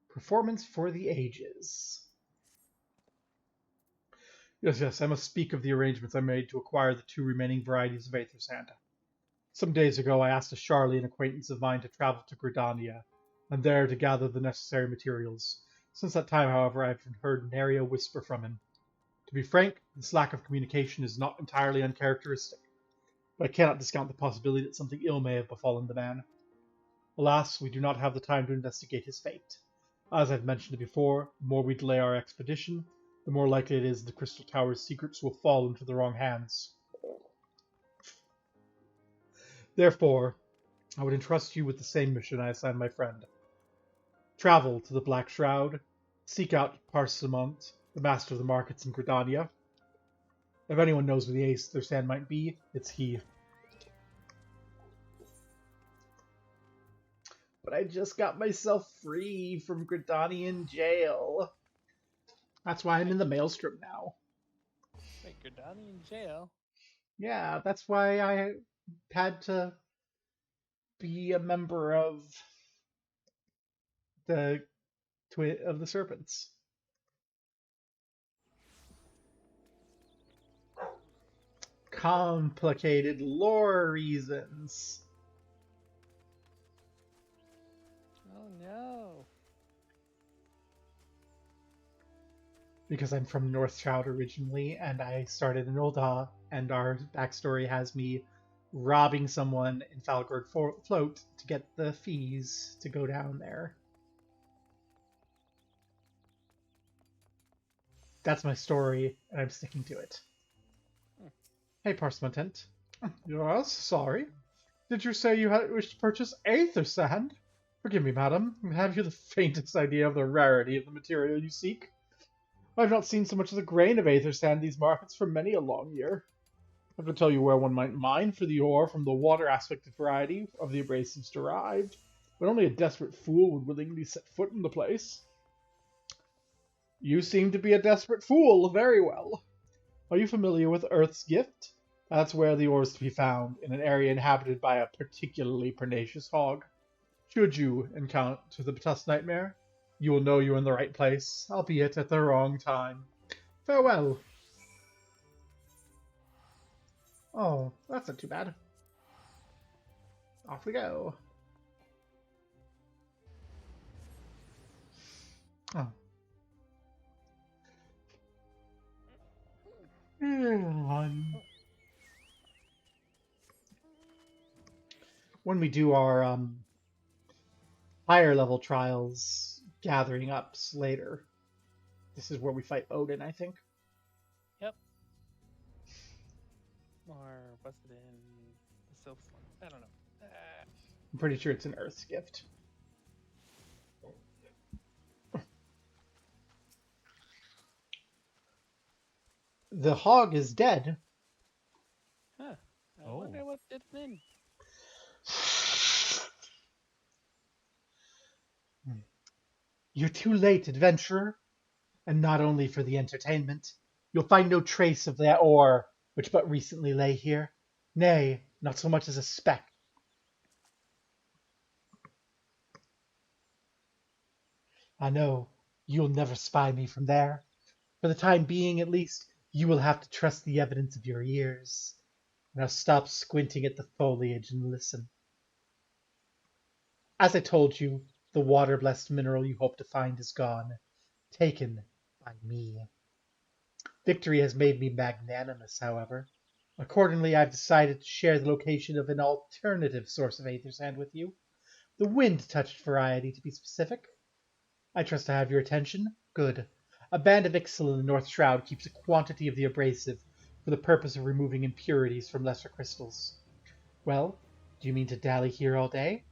A: Performance for the ages. Yes, I must speak of the arrangements I made to acquire the 2 remaining varieties of aether sand. Some days ago I asked a Charlie, an acquaintance of mine, to travel to Gridania, and there to gather the necessary materials. Since that time, however, I have heard nary a whisper from him. To be frank, this lack of communication is not entirely uncharacteristic, but I cannot discount the possibility that something ill may have befallen the man. Alas, we do not have the time to investigate his fate. As I've mentioned before, the more we delay our expedition, the more likely it is the Crystal Tower's secrets will fall into the wrong hands. Therefore, I would entrust you with the same mission I assigned my friend. Travel to the Black Shroud, seek out Parsimont, the master of the markets in Gridania. If anyone knows where the aether sand might be, it's he. But I just got myself free from Gridanian jail. That's why I'm in the maelstrom now.
B: Wait, Gridani in jail?
A: Yeah, that's why I had to be a member of the Serpents. Complicated lore reasons.
B: Oh no.
A: Because I'm from North Shroud originally, and I started in Ul'dah, and our backstory has me robbing someone in Falgord Float to get the fees to go down there. That's my story, and I'm sticking to it. Hey, Parsimontent. Yes, sorry. Did you say you wished to purchase aether sand? Forgive me, madam. Have you the faintest idea of the rarity of the material you seek? I've not seen so much as a grain of aether sand these markets for many a long year. I could tell you where one might mine for the ore from the water aspected variety of the abrasives derived, but only a desperate fool would willingly set foot in the place. You seem to be a desperate fool. Very well. Are you familiar with Earth's Gift? That's where the ore is to be found, in an area inhabited by a particularly pernicious hog. Should you encounter the Tusk Nightmare, you will know you're in the right place, albeit at the wrong time. Farewell. Oh, that's not too bad. Off we go. Oh. When we do our higher level trials gathering ups later, this is where we fight Odin, I think.
B: Yep. Or was it in the Sylphs one? I don't know.
A: I'm pretty sure it's an Earth's Gift. The hog is dead.
B: Huh. I wonder what did it in.
A: You're too late, adventurer. And not only for the entertainment. You'll find no trace of that ore which but recently lay here. Nay, not so much as a speck. I know, you'll never spy me from there. For the time being, at least, you will have to trust the evidence of your ears. Now stop squinting at the foliage and listen. As I told you, the water-blessed mineral you hope to find is gone, taken by me. Victory has made me magnanimous, however. Accordingly, I've decided to share the location of an alternative source of Aether Sand with you. The wind-touched variety, to be specific. I trust I have your attention. Good. A band of Ixal in the North Shroud keeps a quantity of the abrasive for the purpose of removing impurities from lesser crystals. Well, do you mean to dally here all day?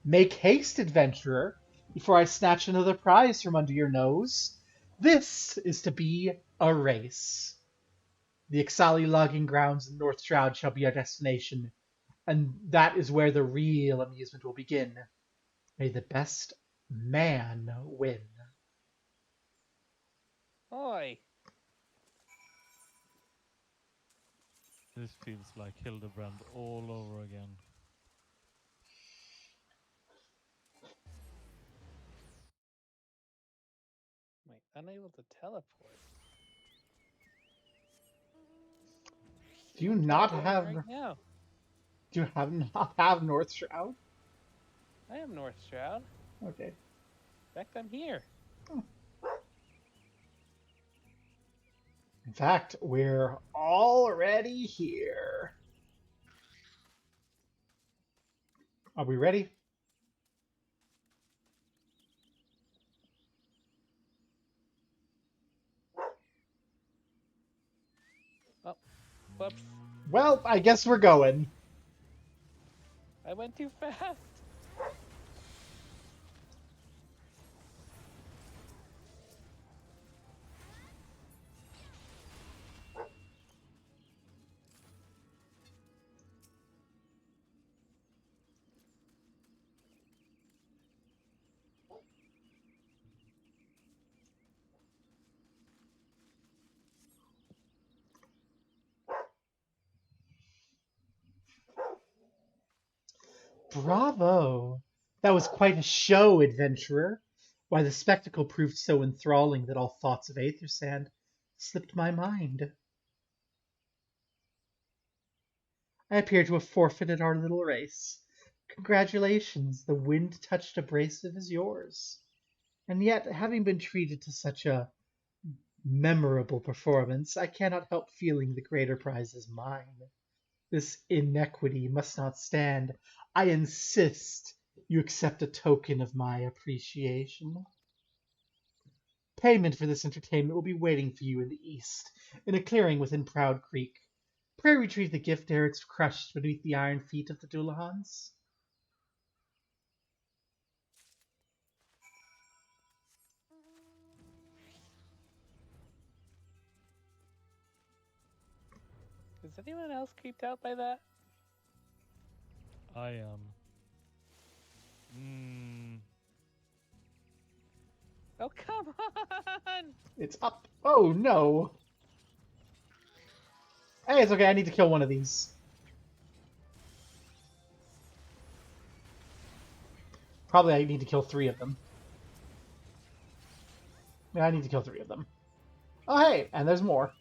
A: Make haste, adventurer, before I snatch another prize from under your nose. This is to be a race. The Ixali logging grounds in North Shroud shall be our destination, and that is where the real amusement will begin. May the best man win.
B: Oi!
C: This feels like Hildebrand all over again.
B: Wait, unable to teleport.
A: Do you not
B: Teleporting
A: have?
B: right now?
A: Do you not have North Shroud?
B: I am North Shroud.
A: Okay.
B: In fact, I'm here.
A: In fact, we're already here. Are we ready?
B: Oh, whoops.
A: Well, I guess we're going.
B: I went too fast.
A: Bravo! That was quite a show, adventurer. Why, the spectacle proved so enthralling that all thoughts of Aether Sand slipped my mind. I appear to have forfeited our little race. Congratulations, the wind-touched abrasive is yours. And yet, having been treated to such a memorable performance, I cannot help feeling the greater prize is mine. This inequity must not stand. I insist you accept a token of my appreciation. Payment for this entertainment will be waiting for you in the east, in a clearing within Proud Creek. Pray retrieve the gift ere it's crushed beneath the iron feet of the Dullahans.
B: Is anyone else creeped out by that?
C: I am.
B: Oh, come on!
A: It's up. Oh, no. Hey, it's okay. I need to kill one of these. Probably I need to kill 3 of them. Yeah, I need to kill 3 of them. Oh, hey, and there's more.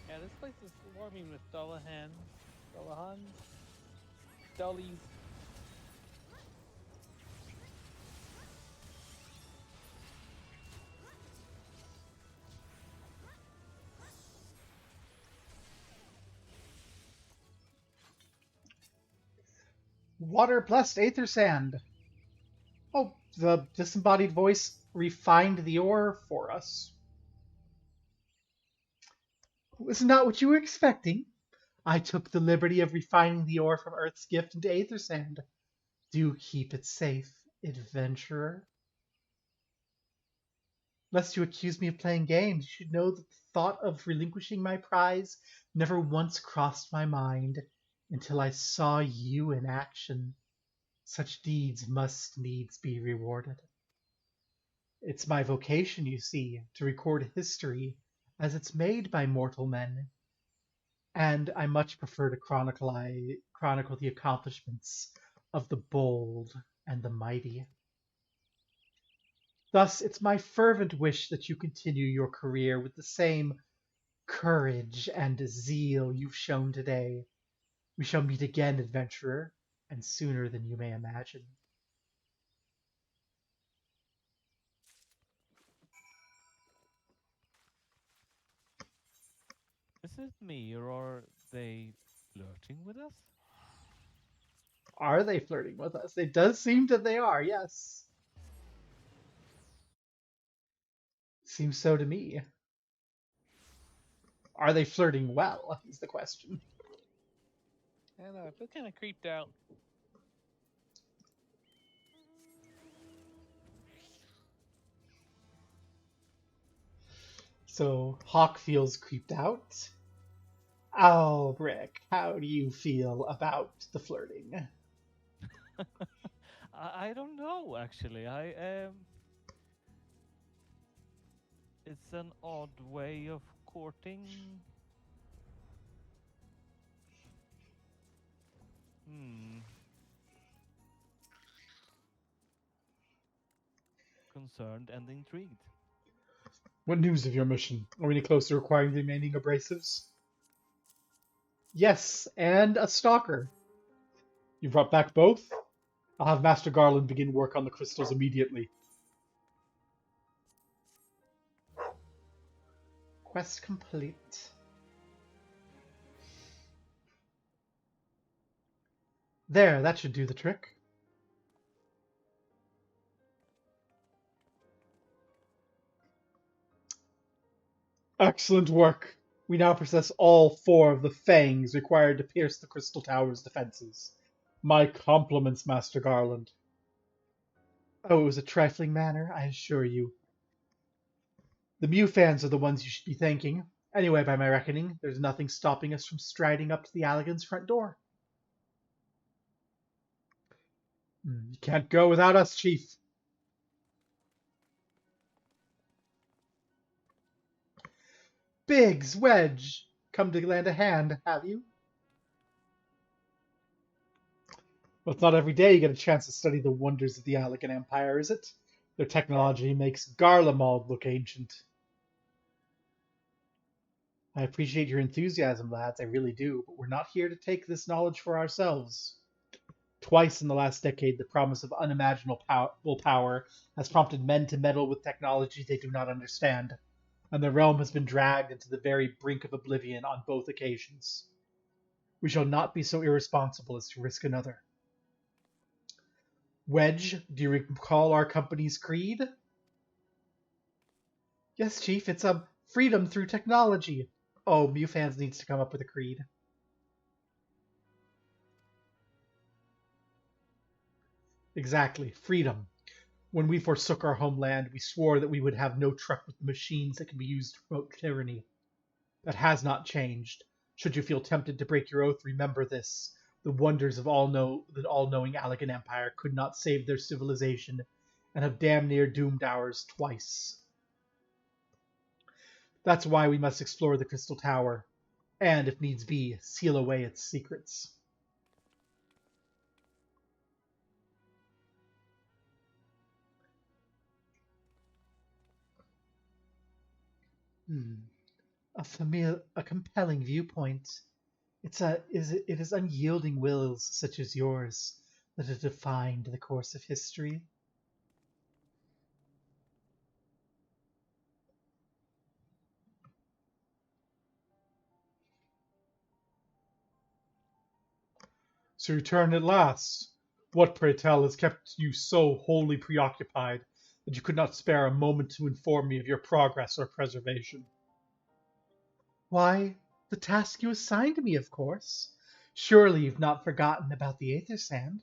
B: Yeah, this place is swarming with Dullahans, Dullies.
A: Water plus Aether Sand. Oh, the disembodied voice refined the ore for us. Was not what you were expecting. I took the liberty of refining the ore from Earth's gift into Aether Sand. Do keep it safe, adventurer. Lest you accuse me of playing games, you should know that the thought of relinquishing my prize never once crossed my mind until I saw you in action. Such deeds must needs be rewarded. It's my vocation, you see, to record history as it's made by mortal men, and I much prefer to chronicle the accomplishments of the bold and the mighty. Thus, it's my fervent wish that you continue your career with the same courage and zeal you've shown today. We shall meet again, adventurer, and sooner than you may imagine.
C: Is it me, or are they flirting with us?
A: Are they flirting with us? It does seem that they are, yes. Seems so to me. Are they flirting well, is the question.
B: I don't know, I feel kind of creeped out.
A: So Hawk feels creeped out. Albrick, how do you feel about the flirting?
C: I don't know actually. It's an odd way of courting. Concerned and intrigued.
A: What news of your mission? Are we any closer to acquiring the remaining abrasives? Yes, and a stalker. You brought back both? I'll have Master Garland begin work on the crystals immediately. Quest complete. There, that should do the trick. Excellent work. We now possess all 4 of the fangs required to pierce the Crystal Tower's defenses. My compliments, Master Garland. Oh, it was a trifling matter, I assure you. The Mieu Fans are the ones you should be thanking. Anyway, by my reckoning, there's nothing stopping us from striding up to the Alligans' front door. You can't go without us, Chief. Biggs, Wedge, come to lend a hand, have you? Well, it's not every day you get a chance to study the wonders of the Alligan Empire, is it? Their technology makes Garlemald look ancient. I appreciate your enthusiasm, lads, I really do, but we're not here to take this knowledge for ourselves. Twice in the last decade, the promise of unimaginable power has prompted men to meddle with technology they do not understand, and the realm has been dragged into the very brink of oblivion on both occasions. We shall not be so irresponsible as to risk another. Wedge, do you recall our company's creed? Yes, Chief, it's freedom through technology. Oh, Mieu Fans needs to come up with a creed. Exactly, freedom. When we forsook our homeland, we swore that we would have no truck with the machines that can be used to promote tyranny. That has not changed. Should you feel tempted to break your oath, remember this. the wonders of the all-knowing Allegan Empire could not save their civilization and have damn near doomed ours twice. That's why we must explore the Crystal Tower, and, if needs be, seal away its secrets. A compelling viewpoint. It is unyielding wills such as yours that have defined the course of history. So you return at last. What, pray tell, has kept you so wholly preoccupied that you could not spare a moment to inform me of your progress or preservation? Why, the task you assigned me, of course. Surely you've not forgotten about the Aether Sand.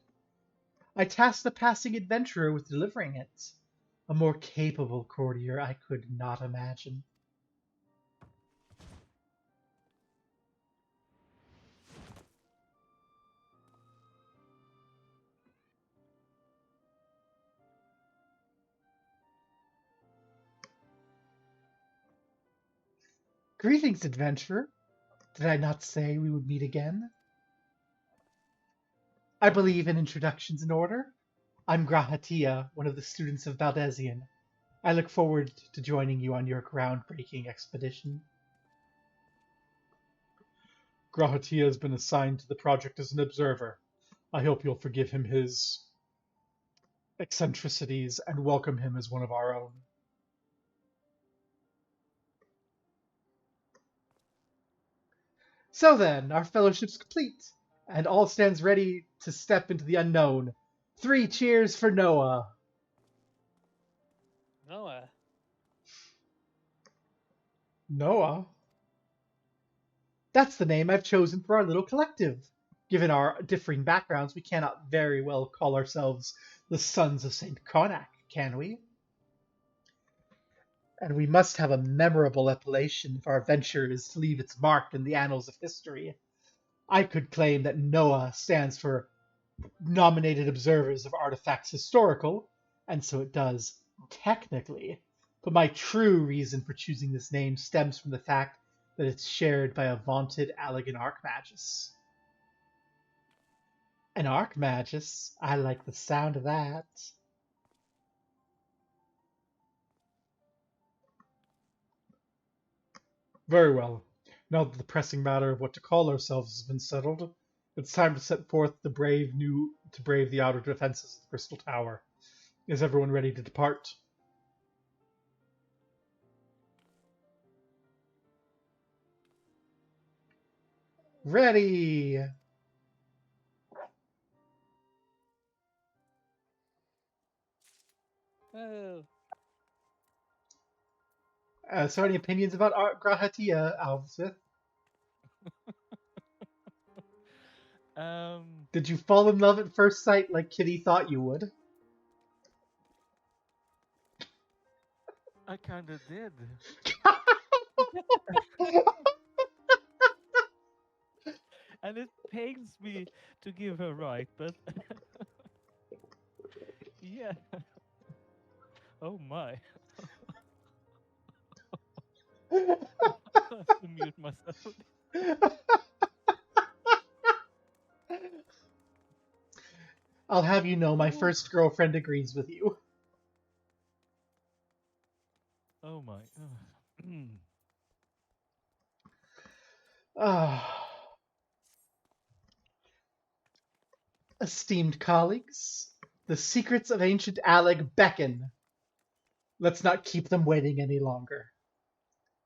A: I tasked the passing adventurer with delivering it. A more capable courtier I could not imagine. Greetings, adventurer. Did I not say we would meet again? I believe in introductions in order. I'm Grahatia, one of the students of Baldesion. I look forward to joining you on your groundbreaking expedition. Grahatia has been assigned to the project as an observer. I hope you'll forgive him his eccentricities and welcome him as one of our own. So then, our fellowship's complete, and all stands ready to step into the unknown. 3 cheers for Noah!
B: Noah?
A: Noah? That's the name I've chosen for our little collective. Given our differing backgrounds, we cannot very well call ourselves the Sons of St. Connach, can we? And we must have a memorable appellation if our venture is to leave its mark in the annals of history. I could claim that Noah stands for Nominated Observers of Artifacts Historical, and so it does, technically. But my true reason for choosing this name stems from the fact that it's shared by a vaunted Allegan Archmagus. An Archmagus? I like the sound of that. Very well. Now that the pressing matter of what to call ourselves has been settled, it's time to set forth to brave the outer defenses of the Crystal Tower. Is everyone ready to depart? Ready!
B: Oh.
A: So any opinions about Grahatia, Alvsmith? Did you fall in love at first sight like Kitty thought you would?
C: I kinda did. And it pains me to give her right, but yeah. Oh my. I have to mute myself.
A: I'll have you know my first girlfriend agrees with you.
C: Oh my.
A: Esteemed colleagues, the secrets of ancient Alleg beckon. Let's not keep them waiting any longer.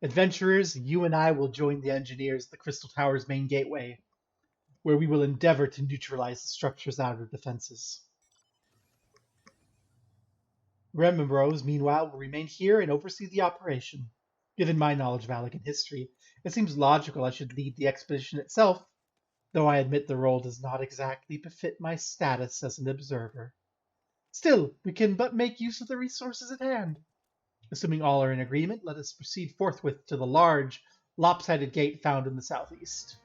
A: Adventurers, you and I will join the engineers at the Crystal Tower's main gateway, where we will endeavor to neutralize the structure's outer defenses. Rem and Rose, meanwhile, will remain here and oversee the operation. Given my knowledge of Allegan history, it seems logical I should lead the expedition itself, though I admit the role does not exactly befit my status as an observer. Still, we can but make use of the resources at hand. Assuming all are in agreement, let us proceed forthwith to the large, lopsided gate found in the southeast.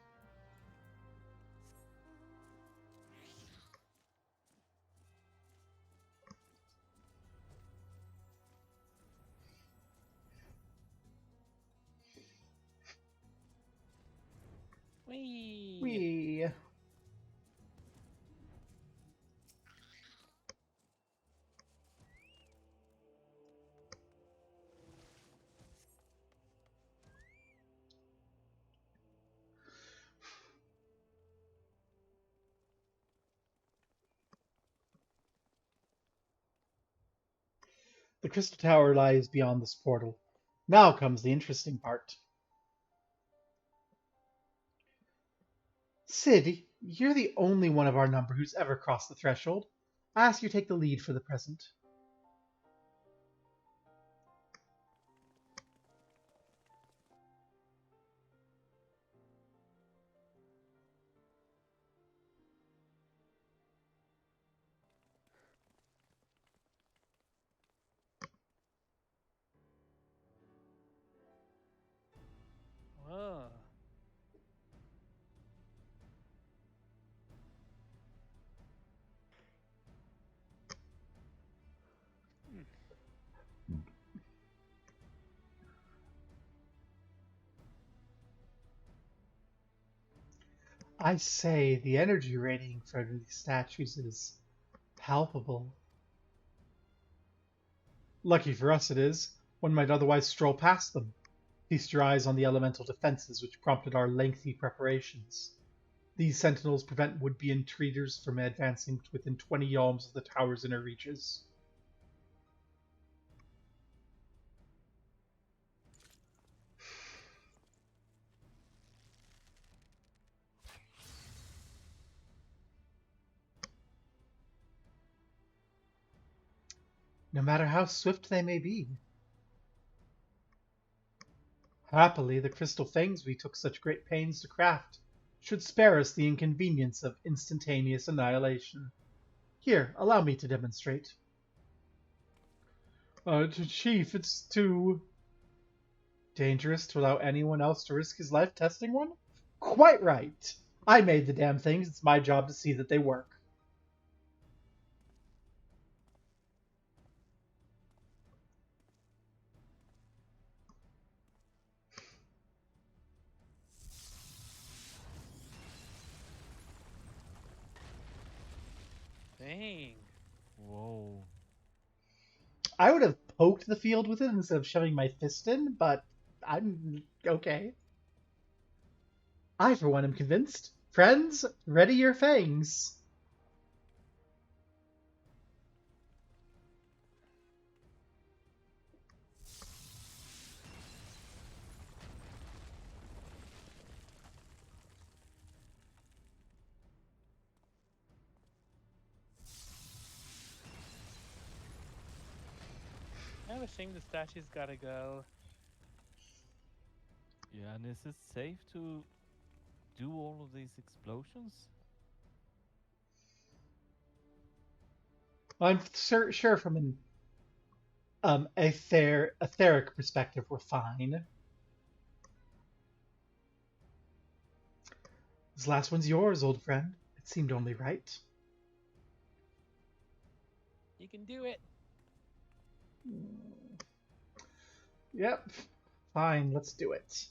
A: The Crystal Tower lies beyond this portal. Now comes the interesting part. Sid, you're the only one of our number who's ever crossed the threshold. I ask you to take the lead for the present.
B: Whoa.
A: I say, the energy rating for these statues is palpable. Lucky for us it is. One might otherwise stroll past them. Feast your eyes on the elemental defenses which prompted our lengthy preparations. These sentinels prevent would-be intruders from advancing to within 20 yalms of the tower's inner reaches. No matter how swift they may be. Happily, the crystal fangs we took such great pains to craft should spare us the inconvenience of instantaneous annihilation. Here, allow me to demonstrate. Chief, it's too dangerous to allow anyone else to risk his life testing one? Quite right. I made the damn things. It's my job to see that they work.
B: Dang.
C: Whoa.
A: I would have poked the field with it instead of shoving my fist in, but I'm okay. I, for one, am convinced. Friends, ready your fangs.
B: I have a shame the statue's gotta go.
C: Yeah, and is it safe to do all of these explosions?
A: I'm sure from an etheric perspective, we're fine. This last one's yours, old friend. It seemed only right.
B: You can do it.
A: Yep. Fine, let's do it.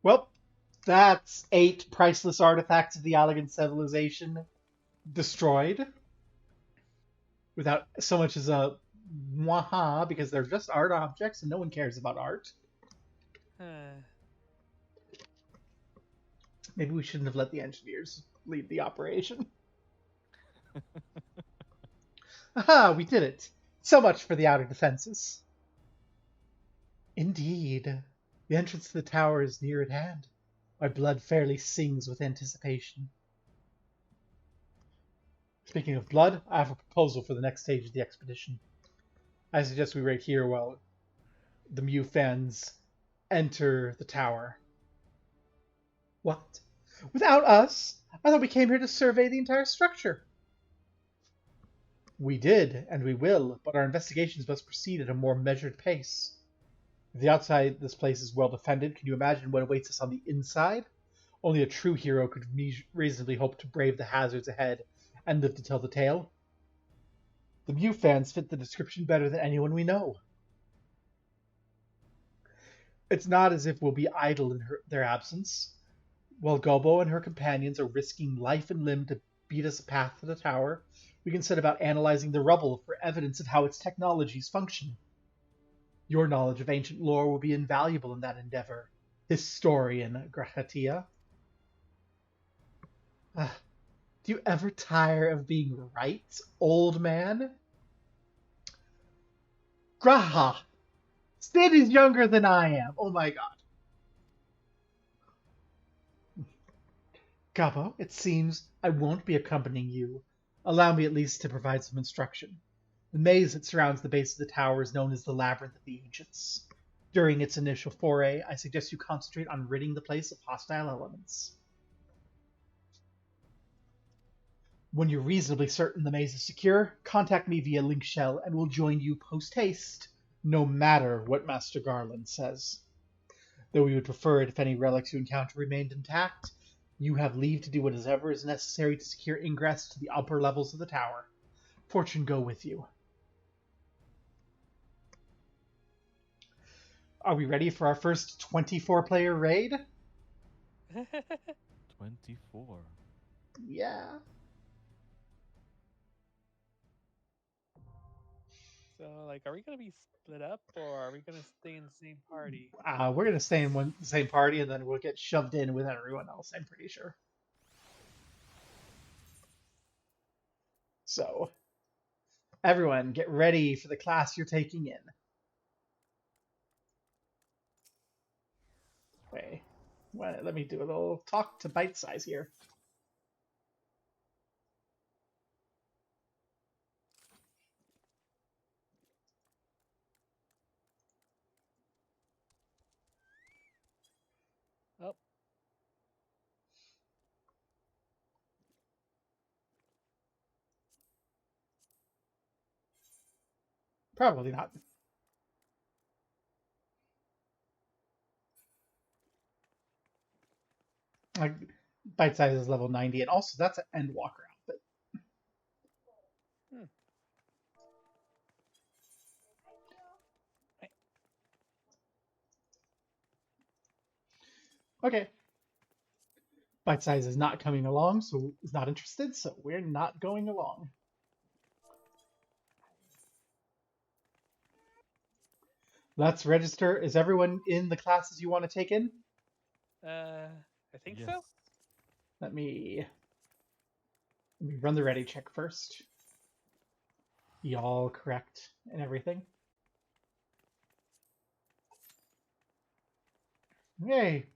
A: Well, that's 8 priceless artifacts of the Allegan civilization destroyed. Without so much as a mwaha, because they're just art objects and no one cares about art. Maybe we shouldn't have let the engineers lead the operation. Aha, we did it. So much for the outer defenses. Indeed. The entrance to the tower is near at hand. My blood fairly sings with anticipation. Speaking of blood, I have a proposal for the next stage of the expedition. I suggest we wait here while the Mieu Fans enter the tower. What? Without us? I thought we came here to survey the entire structure. We did, and we will, but our investigations must proceed at a more measured pace. If the outside of this place is well defended, can you imagine what awaits us on the inside? Only a true hero could reasonably hope to brave the hazards ahead and live to tell the tale. The Mieu Fans fit the description better than anyone we know. It's not as if we'll be idle in their absence. While Gobo and her companions are risking life and limb to beat us a path to the tower, we can set about analyzing the rubble for evidence of how its technologies function. Your knowledge of ancient lore will be invaluable in that endeavor, historian Grahatia. Do you ever tire of being right, old man? Graha! Sid is younger than I am. Oh my god. Gabo, it seems I won't be accompanying you. Allow me at least to provide some instruction. The maze that surrounds the base of the tower is known as the Labyrinth of the Ancients. During its initial foray, I suggest you concentrate on ridding the place of hostile elements. When you're reasonably certain the maze is secure, contact me via link shell and we'll join you post-haste, no matter what Master Garland says. Though we would prefer it if any relics you encounter remained intact, you have leave to do whatever is necessary to secure ingress to the upper levels of the tower. Fortune go with you. Are we ready for our first 24-player raid?
C: 24.
A: Yeah.
B: So, like, are we gonna be split up, or are we gonna stay in the same party?
A: We're going to stay in the same party, and then we'll get shoved in with everyone else, I'm pretty sure. So, everyone, get ready for the class you're taking in. Wait, let me do a little talk to Bite Size here.
B: Oh,
A: Probably not. Like, Bite Size is level 90, and also that's an Endwalker outfit. Okay. Bite Size is not coming along, so is not interested, so we're not going along. Let's register. Is everyone in the classes you want to take in?
B: I think
C: Yes.
B: so.
A: Let me run the ready check first. Y'all correct and everything. Yay.